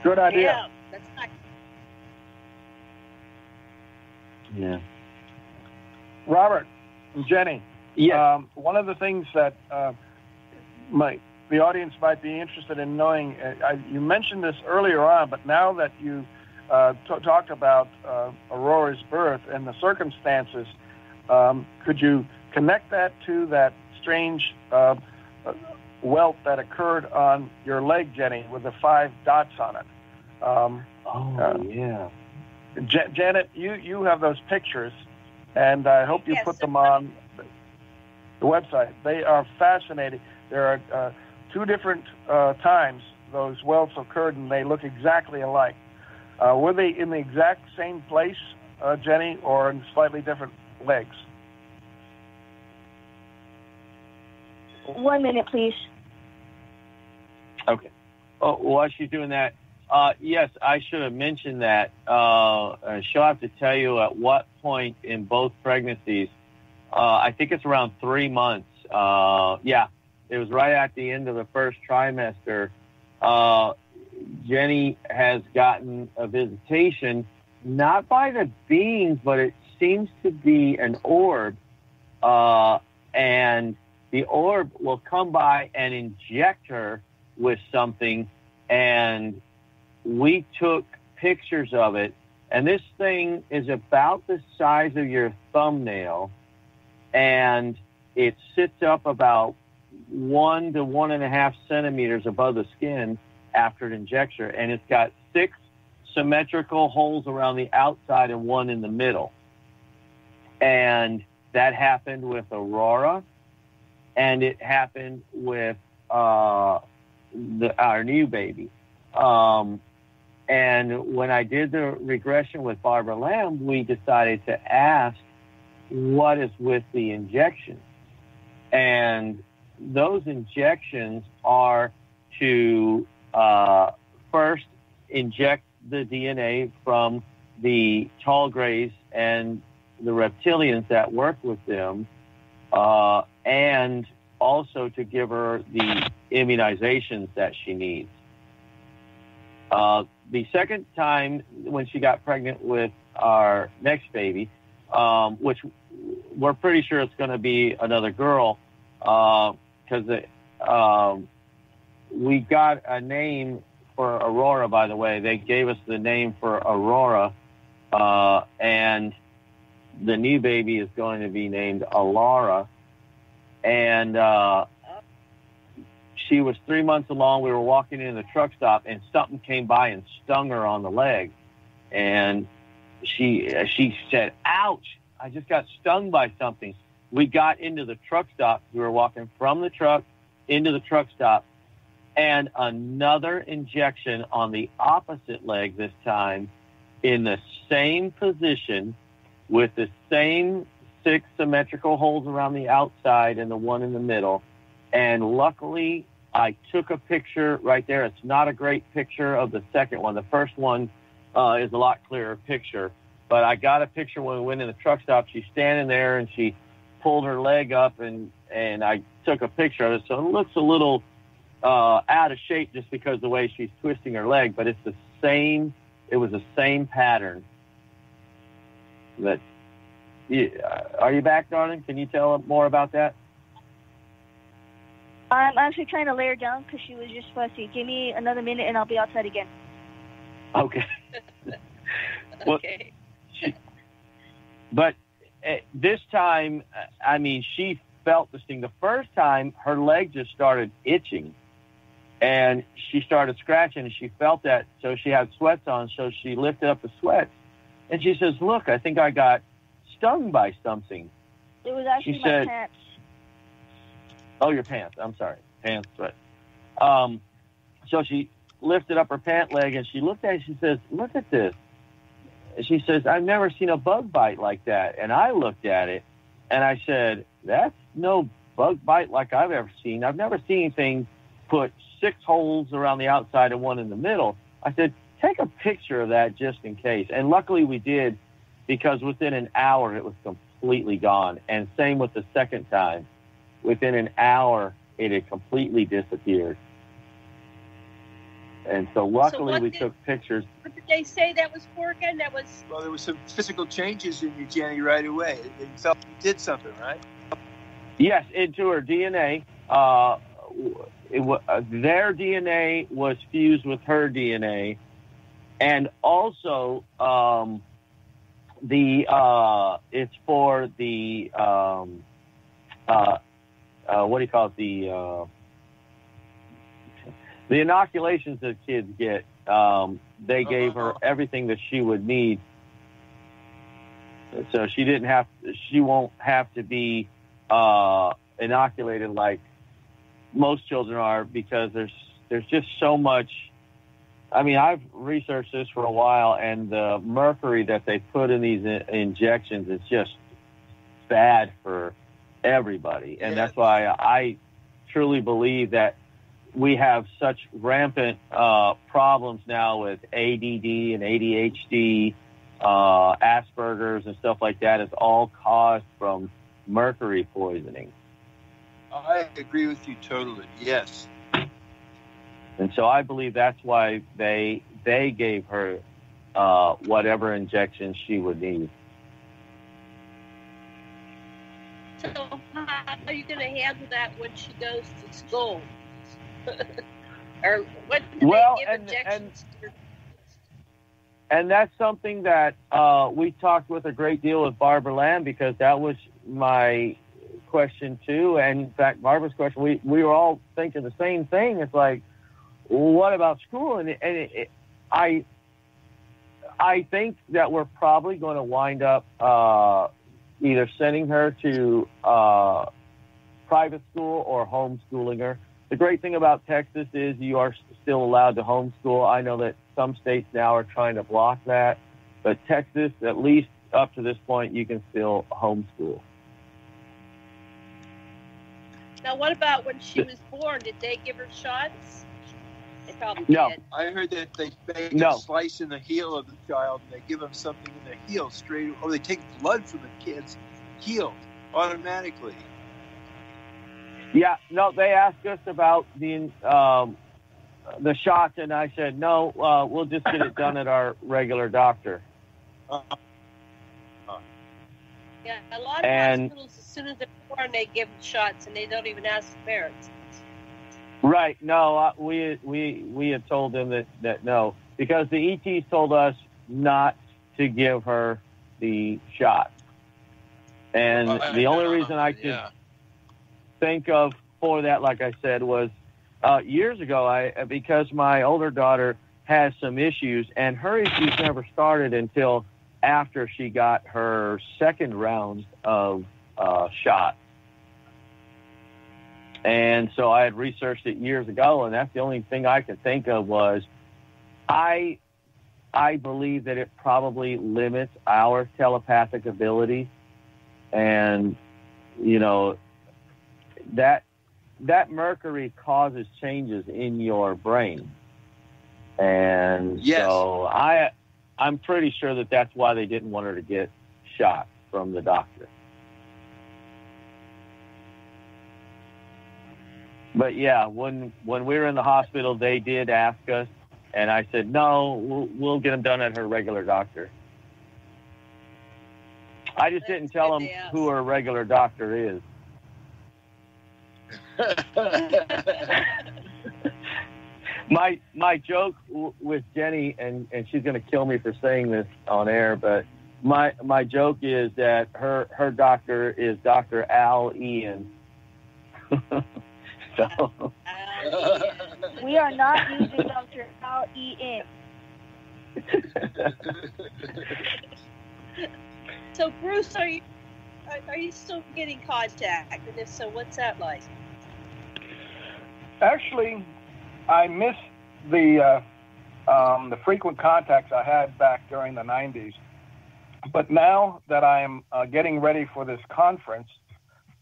Good idea. Yeah, that's nice. Yeah. Robert and Jenny. Yeah. One of the things that the audience might be interested in knowing, you mentioned this earlier on, but now that you talked about Aurora's birth and the circumstances. Could you connect that to that strange welt that occurred on your leg, Jenny, with the 5 dots on it? Yeah. Janet, you have those pictures, and I hope you put them on the website. They are fascinating. There are 2 different times those welts occurred, and they look exactly alike. Were they in the exact same place, Jenny, or in slightly different legs? 1 minute, please. Okay. Oh, while she's doing that, yes, I should have mentioned that. She'll have to tell you at what point in both pregnancies. I think it's around 3 months. Yeah, it was right at the end of the first trimester. Jenny has gotten a visitation, not by the beings, but it seems to be an orb. And the orb will come by and inject her with something, and we took pictures of it. And this thing is about the size of your thumbnail, and it sits up about 1 to 1.5 centimeters above the skin after it injects her, and it's got 6 symmetrical holes around the outside and 1 in the middle. And that happened with Aurora, and it happened with our new baby. And when I did the regression with Barbara Lamb, we decided to ask, what is with the injections? And those injections are to first inject the DNA from the tall grays and the reptilians that work with them, and also to give her the immunizations that she needs. The second time when she got pregnant with our next baby, which we're pretty sure it's going to be another girl, because we got a name for Aurora, by the way. They gave us the name for Aurora, and the new baby is going to be named Alara. And she was 3 months along. We were walking in the truck stop, and something came by and stung her on the leg. And she said, "Ouch, I just got stung by something." We got into the truck stop. We were walking from the truck into the truck stop, and another injection on the opposite leg, this time in the same position with the same 6 symmetrical holes around the outside and the 1 in the middle. And luckily, I took a picture right there. It's not a great picture of the second one. The first one is a lot clearer picture. But I got a picture when we went in the truck stop. She's standing there, and she pulled her leg up, and I took a picture of it. So it looks a little out of shape just because of the way she's twisting her leg, but it's the same. It was the same pattern. But are you back, darling? Can you tell more about that? I'm actually trying to lay her down because she was just fussy. Give me another minute and I'll be outside again. Okay. Well, Okay. But this time, I mean, she felt this thing. The first time, her leg just started itching, and she started scratching, and she felt that. So she had sweats on, so she lifted up the sweats, and she says, "Look, I think I got stung by something." It was actually my pants. Oh, your pants. I'm sorry. Pants, right. So she lifted up her pant leg, and she looked at it, and she says, "Look at this." And she says, "I've never seen a bug bite like that." And I looked at it, and I said, "That's no bug bite like I've ever seen. I've never seen anything put 6 holes around the outside and 1 in the middle." I said, "Take a picture of that just in case." And luckily we did, because within an hour it was completely gone. And same with the second time. Within an hour, it had completely disappeared. And so luckily we took pictures. What did they say that was for again? That was... Well, there was some physical changes in you, Jenny, right away. It felt you did something, right? Yes, into her DNA. Their DNA was fused with her DNA. And also, it's for the what do you call it? The inoculations that kids get. They gave her everything that she would need, so she won't have to be inoculated like most children are, because there's just so much. I mean, I've researched this for a while, and the mercury that they put in these injections is just bad for everybody. And that's why I truly believe that we have such rampant problems now with ADD and ADHD, Asperger's and stuff like that. It's all caused from mercury poisoning. I agree with you totally. Yes. And so I believe that's why they gave her whatever injection she would need. So how are you going to handle that when she goes to school? Or what do they give injections to? And that's something that we talked with a great deal with Barbara Lamb, because that was my question too. And in fact, Barbara's question, we were all thinking the same thing. It's like, what about school? I think that we're probably going to wind up either sending her to private school or homeschooling her. The great thing about Texas is you are still allowed to homeschool. I know that some states now are trying to block that, but Texas, at least up to this point, you can still homeschool. Now, what about when she was born? Did they give her shots? They probably No. did. I heard that they make a slice in the heel of the child, and they give them something in the heel straight. Oh, they take blood from the kid's heel automatically. Yeah, no, they asked us about the shots, and I said, no, we'll just get it done at our regular doctor. Yeah, a lot of hospitals, as soon as they're born, they give them shots, and they don't even ask the parents. Right. No, we had told them that no, because the ETs told us not to give her the shot. And the only reason I could think of for that, like I said, was years ago, because my older daughter has some issues, and her issues never started until after she got her second round of shots. And so I had researched it years ago, and that's the only thing I could think of was I believe that it probably limits our telepathic ability. And, you know, that mercury causes changes in your brain. And so I'm pretty sure that that's why they didn't want her to get shot from the doctor. But yeah, when we were in the hospital, they did ask us, and I said, no, we'll get them done at her regular doctor. I just didn't tell them who her regular doctor is. My joke with Jenny, and she's going to kill me for saying this on air, but my joke is that her doctor is Dr. Al Ian. So. We are not using Dr. Al Ian. So, Bruce, are you still getting contact? And if so, what's that like? Actually, I miss the frequent contacts I had back during the 90s. But now that I am getting ready for this conference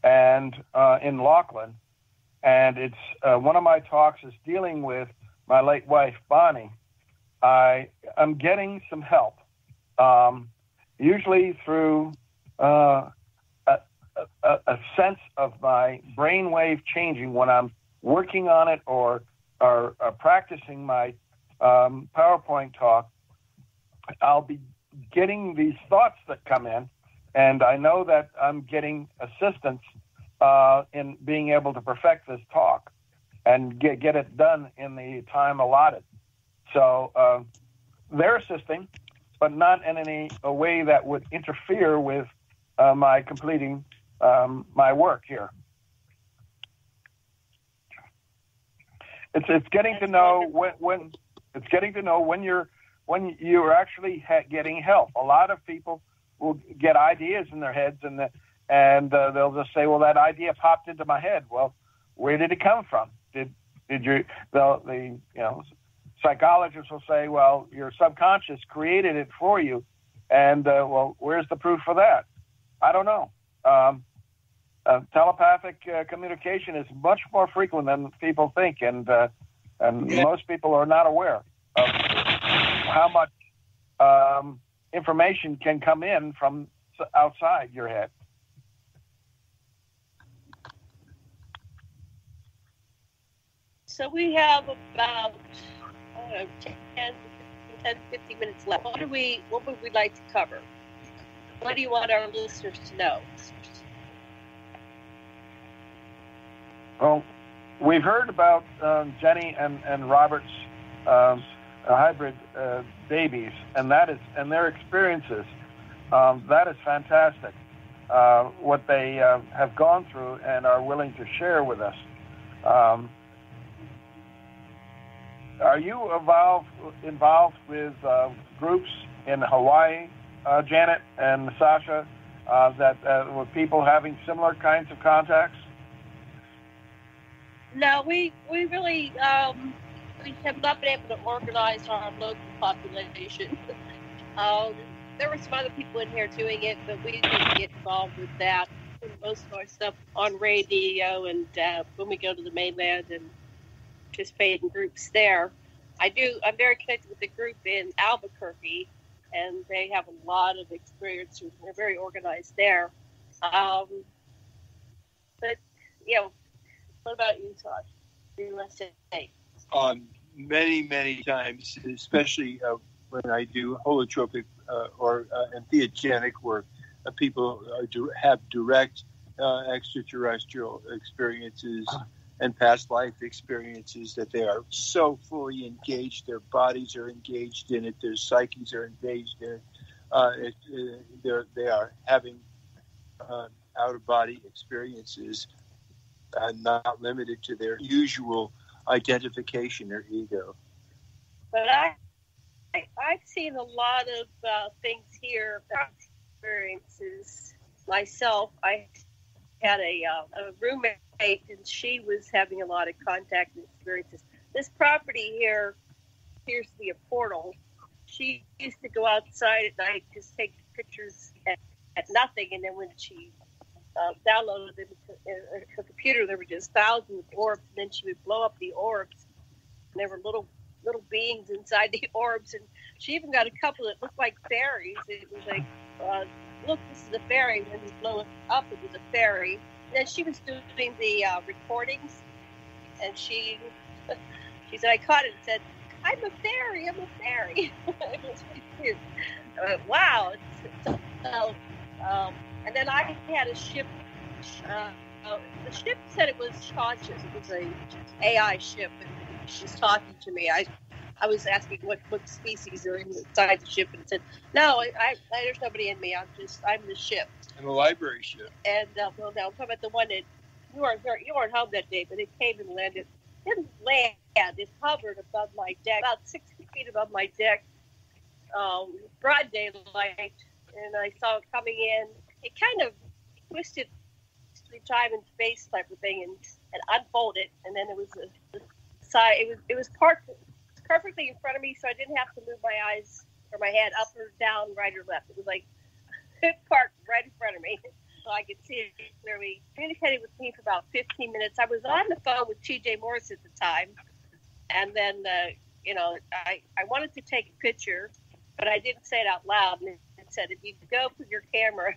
and in Laughlin, and it's one of my talks is dealing with my late wife, Bonnie, I'm getting some help, usually through a sense of my brainwave changing when I'm working on it or practicing my PowerPoint talk. I'll be getting these thoughts that come in, and I know that I'm getting assistance in being able to perfect this talk and get it done in the time allotted. So they're assisting, but not in a way that would interfere with my completing my work here. It's getting to know when it's getting to know when you're actually getting help. A lot of people will get ideas in their heads, and they'll just say, "Well, that idea popped into my head." Well, where did it come from? Did you? The psychologists will say, "Well, your subconscious created it for you," and well, where's the proof for that? I don't know. Telepathic communication is much more frequent than people think, and most people are not aware of how much information can come in from outside your head. So we have about 10, 15 minutes left. What would we like to cover? What do you want our listeners to know? Well, we've heard about Jenni and Robert's hybrid babies, and their experiences. That is fantastic. What they have gone through and are willing to share with us. Are you involved with groups in Hawaii, Janet and Sasha, with people having similar kinds of contacts? No, we really we have not been able to organize our local population. There were some other people in here doing it, but we didn't get involved with that. Most of our stuff on radio and when we go to the mainland and participate in groups there. I'm very connected with the group in Albuquerque, and they have a lot of experience. They're very organized there. But, what about you, Sasha? What do you want to say? Many times, especially when I do holotropic or entheogenic work, people have direct extraterrestrial experiences and past life experiences that they are so fully engaged. Their bodies are engaged in it. Their psyches are engaged in it. They are having out-of-body experiences, not limited to their usual identification or ego. But I've seen a lot of things here, experiences myself. I had a roommate, and she was having a lot of contact and experiences. This property here appears to be a portal. She used to go outside at night, just take pictures at nothing, and then when she downloaded them to her computer, there were just thousands of orbs, and then she would blow up the orbs, and there were little beings inside the orbs, and she even got a couple that looked like fairies. It was like, look, this is a fairy. When you blow it up, it was a fairy. And then she was doing the recordings, and she said, I caught it and said, I'm a fairy. It was really cute. Wow. And then I had a ship. The ship said it was conscious. It was a AI ship, and she was talking to me. I was asking what species are inside the ship, and it said, no, there's nobody in me. I'm the ship. I'm a library ship. And now I'm talking about the one that you weren't home that day, but it came and landed. It didn't land. It hovered above my deck, about 60 feet above my deck, broad daylight, and I saw it coming in. It kind of twisted through time and space type of thing, and unfolded, and then it was a side. It was parked perfectly in front of me, so I didn't have to move my eyes or my head up or down, right or left. It was like parked right in front of me, so I could see it clearly. Communicated with me for about 15 minutes. I was on the phone with T.J. Morris at the time, and then I wanted to take a picture, but I didn't say it out loud. And it said, if you go with your camera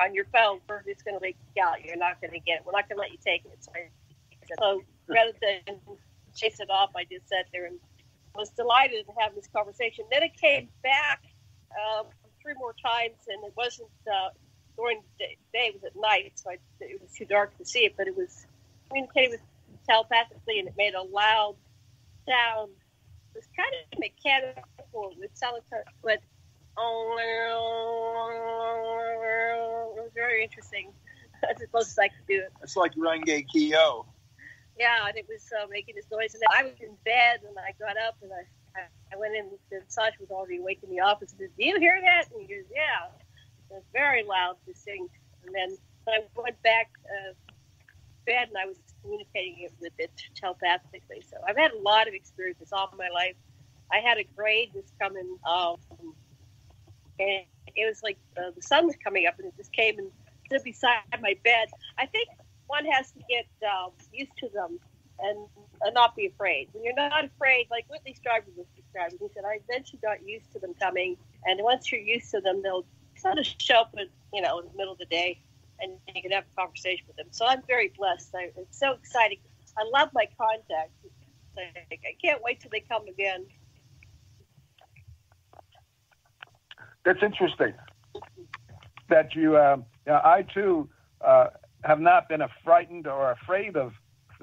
on your phone, we're just going to leak you out. You're not going to get it. We're not going to let you take it. So rather than chase it off, I just sat there and was delighted to have this conversation. Then it came back 3 more times, and it wasn't during the day. It was at night, so it was too dark to see it, but it was communicating with telepathically, and it made a loud sound. It was kind of mechanical. It sounded but it was very interesting. That's the closest I could do it. It's like Renge Kyo. Yeah, and it was making this noise, and then I was in bed, and I got up, and I went in, and Sasha was already awake in the office, and said, "Do you hear that?" And he goes, "Yeah." It was very loud, distinct. And then I went back to bed, and I was communicating it with it telepathically. So I've had a lot of experiences all my life. I had a grade that's coming, and it was like the sun was coming up, and it just came and stood beside my bed. I think one has to get used to them and not be afraid. When you're not afraid, like Whitley Strieber was describing, he said, I eventually got used to them coming, and once you're used to them, they'll sort of show up in the middle of the day, and you can have a conversation with them. So I'm very blessed. It's so exciting. I love my contacts. I can't wait till they come again. That's interesting. That you, I too have not been frightened or afraid of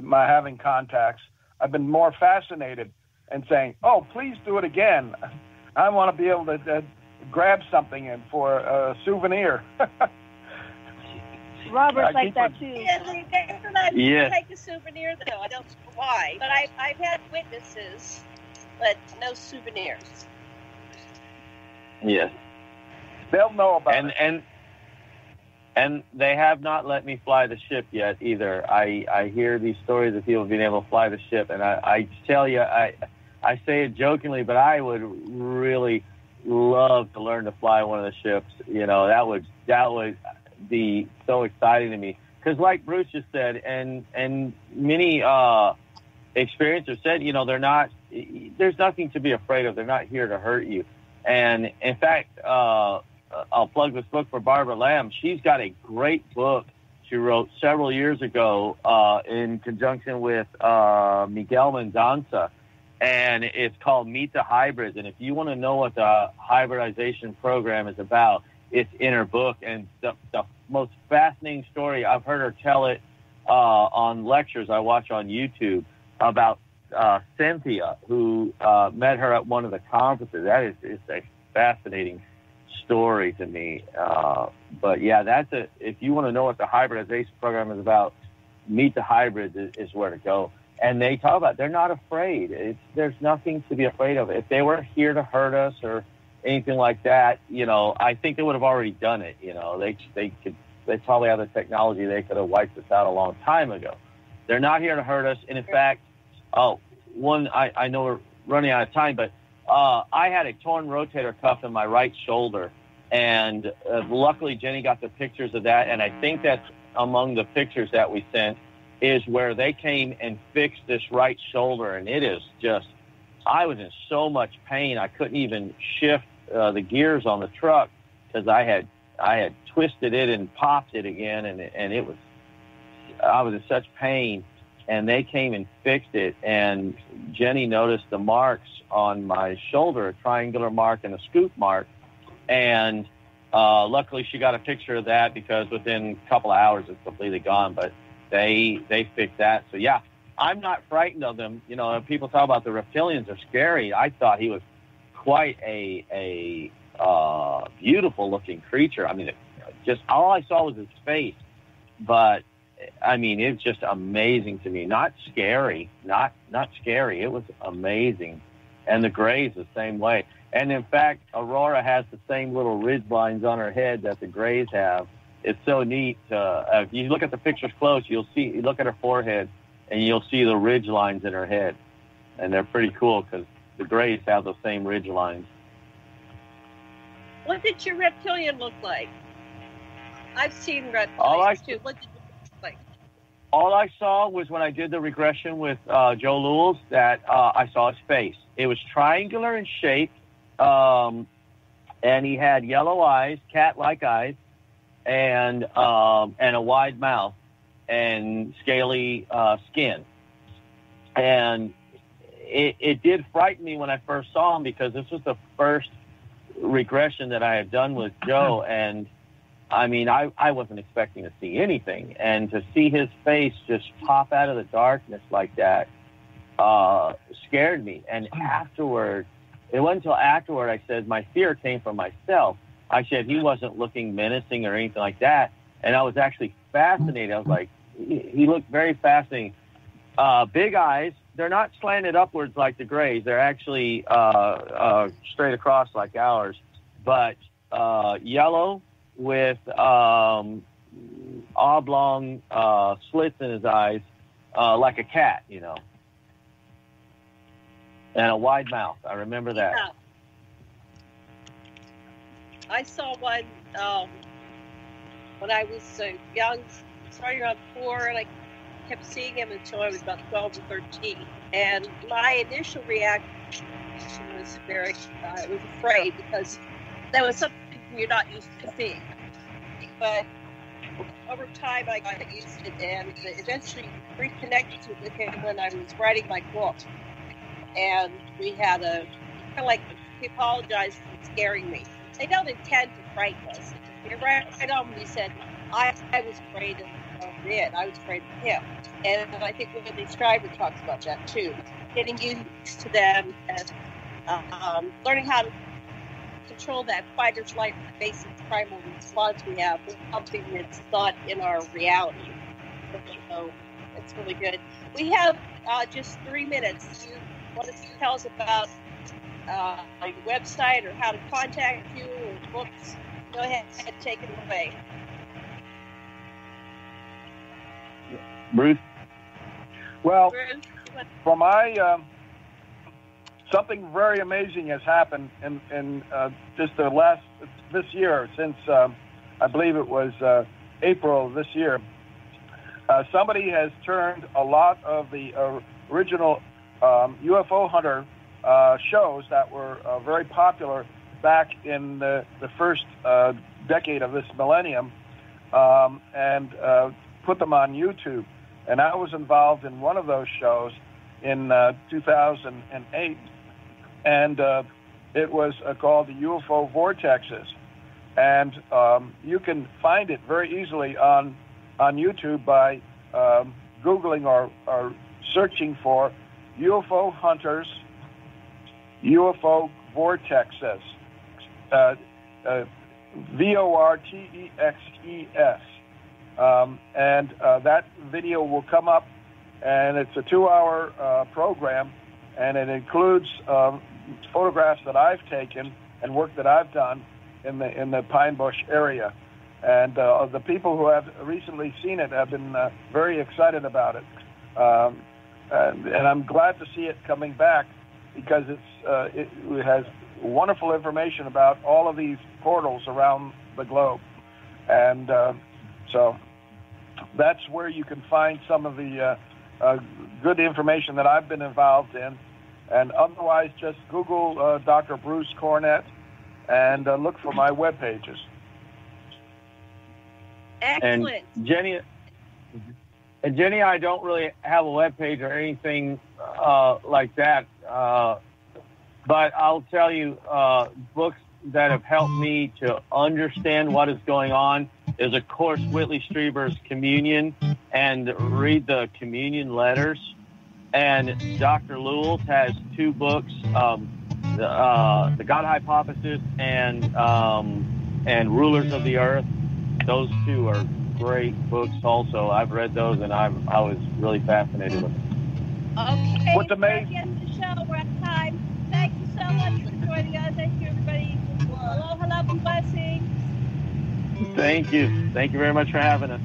my having contacts. I've been more fascinated and saying, "Oh, please do it again. I want to be able to grab something in for a souvenir." Robert's like that too. Yeah, take a souvenir though. I don't know why, but I've had witnesses, but no souvenirs. Yes. They'll know about it. And they have not let me fly the ship yet either. I hear these stories of people being able to fly the ship, and I tell you, I say it jokingly, but I would really love to learn to fly one of the ships. That would be so exciting to me. Because like Bruce just said, and many experiencers said, there's nothing to be afraid of. They're not here to hurt you. And in fact, I'll plug this book for Barbara Lamb. She's got a great book she wrote several years ago in conjunction with Miguel Mendonça, and it's called Meet the Hybrids. And if you want to know what the hybridization program is about, it's in her book. And the most fascinating story, I've heard her tell it on lectures I watch on YouTube about Cynthia, who met her at one of the conferences. That is a fascinating story to me. But yeah, if you want to know what the hybridization program is about, Meet the Hybrids is where to go. And they talk about they're not afraid. There's nothing to be afraid of. If they were here to hurt us or anything like that, I think they would have already done it. They probably have the technology. They could have wiped us out a long time ago. They're not here to hurt us. And in fact, I know we're running out of time, but I had a torn rotator cuff in my right shoulder, and luckily Jenny got the pictures of that, and I think that's among the pictures that we sent is where they came and fixed this right shoulder, and it is just, I was in so much pain I couldn't even shift the gears on the truck because I had twisted it and popped it again, and I was in such pain. And they came and fixed it, and Jenny noticed the marks on my shoulder, a triangular mark and a scoop mark, and luckily she got a picture of that because within a couple of hours it's completely gone, but they fixed that. So yeah, I'm not frightened of them. People talk about the reptilians are scary. I thought he was quite a beautiful looking creature. I mean, just all I saw was his face, but I mean, it's just amazing to me. Not scary, not scary. It was amazing. And the Greys the same way. And in fact, Aurora has the same little ridge lines on her head that the Greys have. It's so neat. If you look at the pictures close, you look at her forehead, and you'll see the ridge lines in her head. And they're pretty cool because the Greys have the same ridge lines. What did your reptilian look like? I've seen reptilians too. What did all I saw was when I did the regression with Joe Lewels that I saw his face. It was triangular in shape, and he had yellow eyes, cat-like eyes, and a wide mouth and scaly skin. And it did frighten me when I first saw him because this was the first regression that I had done with Joe, and I mean, I wasn't expecting to see anything, and to see his face just pop out of the darkness like that scared me. And afterward, it wasn't until afterward I said my fear came from myself. I said he wasn't looking menacing or anything like that. And I was actually fascinated. I was like, he looked very fascinating. Big eyes. They're not slanted upwards like the grays. They're actually straight across like ours. But yellow with oblong slits in his eyes, like a cat, you know. And a wide mouth. I remember that. Yeah. I saw one when I was young, starting around 4, and I kept seeing him until I was about 12 or 13. And my initial reaction was I was afraid, because that was something you're not used to seeing. But over time, I got used to it, and eventually reconnected with him when I was writing my book. And we had kind of like, he apologized for scaring me. They don't intend to frighten us. You're right on when you said, I was afraid of it. I was afraid of him. And I think Whitley Strieber talks about that too. Getting used to them and learning how to control that fight-or-flight basic primal response we have with something that's not in our reality. So it's really good. We have just 3 minutes. You want to tell us about your website or how to contact you or books? Go ahead and take it away. Bruce? Well, Bruce, for something very amazing has happened in just this year, since I believe it was April of this year. Somebody has turned a lot of the original UFO hunter shows that were very popular back in the first decade of this millennium, and put them on YouTube. And I was involved in one of those shows in 2008, and it was called the UFO Vortexes. And you can find it very easily on YouTube by Googling or searching for UFO hunters, UFO Vortexes, VORTEXES. And that video will come up, and it's a 2-hour program, and it includes photographs that I've taken and work that I've done in the Pine Bush area. And the people who have recently seen it have been very excited about it. And I'm glad to see it coming back, because it has wonderful information about all of these portals around the globe. And so that's where you can find some of the good information that I've been involved in. And otherwise, just Google Dr. Bruce Cornet and look for my web pages. excellent. And Jenny, I don't really have a web page or anything like that. But I'll tell you, books that have helped me to understand what is going on is, of course, Whitley Strieber's Communion, and read the communion letters. And Dr. Lewels has 2 books, the God Hypothesis and Rulers of the Earth. Those 2 are great books also. I've read those, and I was really fascinated with them. Okay, What's amazing? We're at the end of the show. We're at time. Thank you so much for joining us. Thank you, everybody. Aloha, love, and blessings. Thank you. Thank you very much for having us.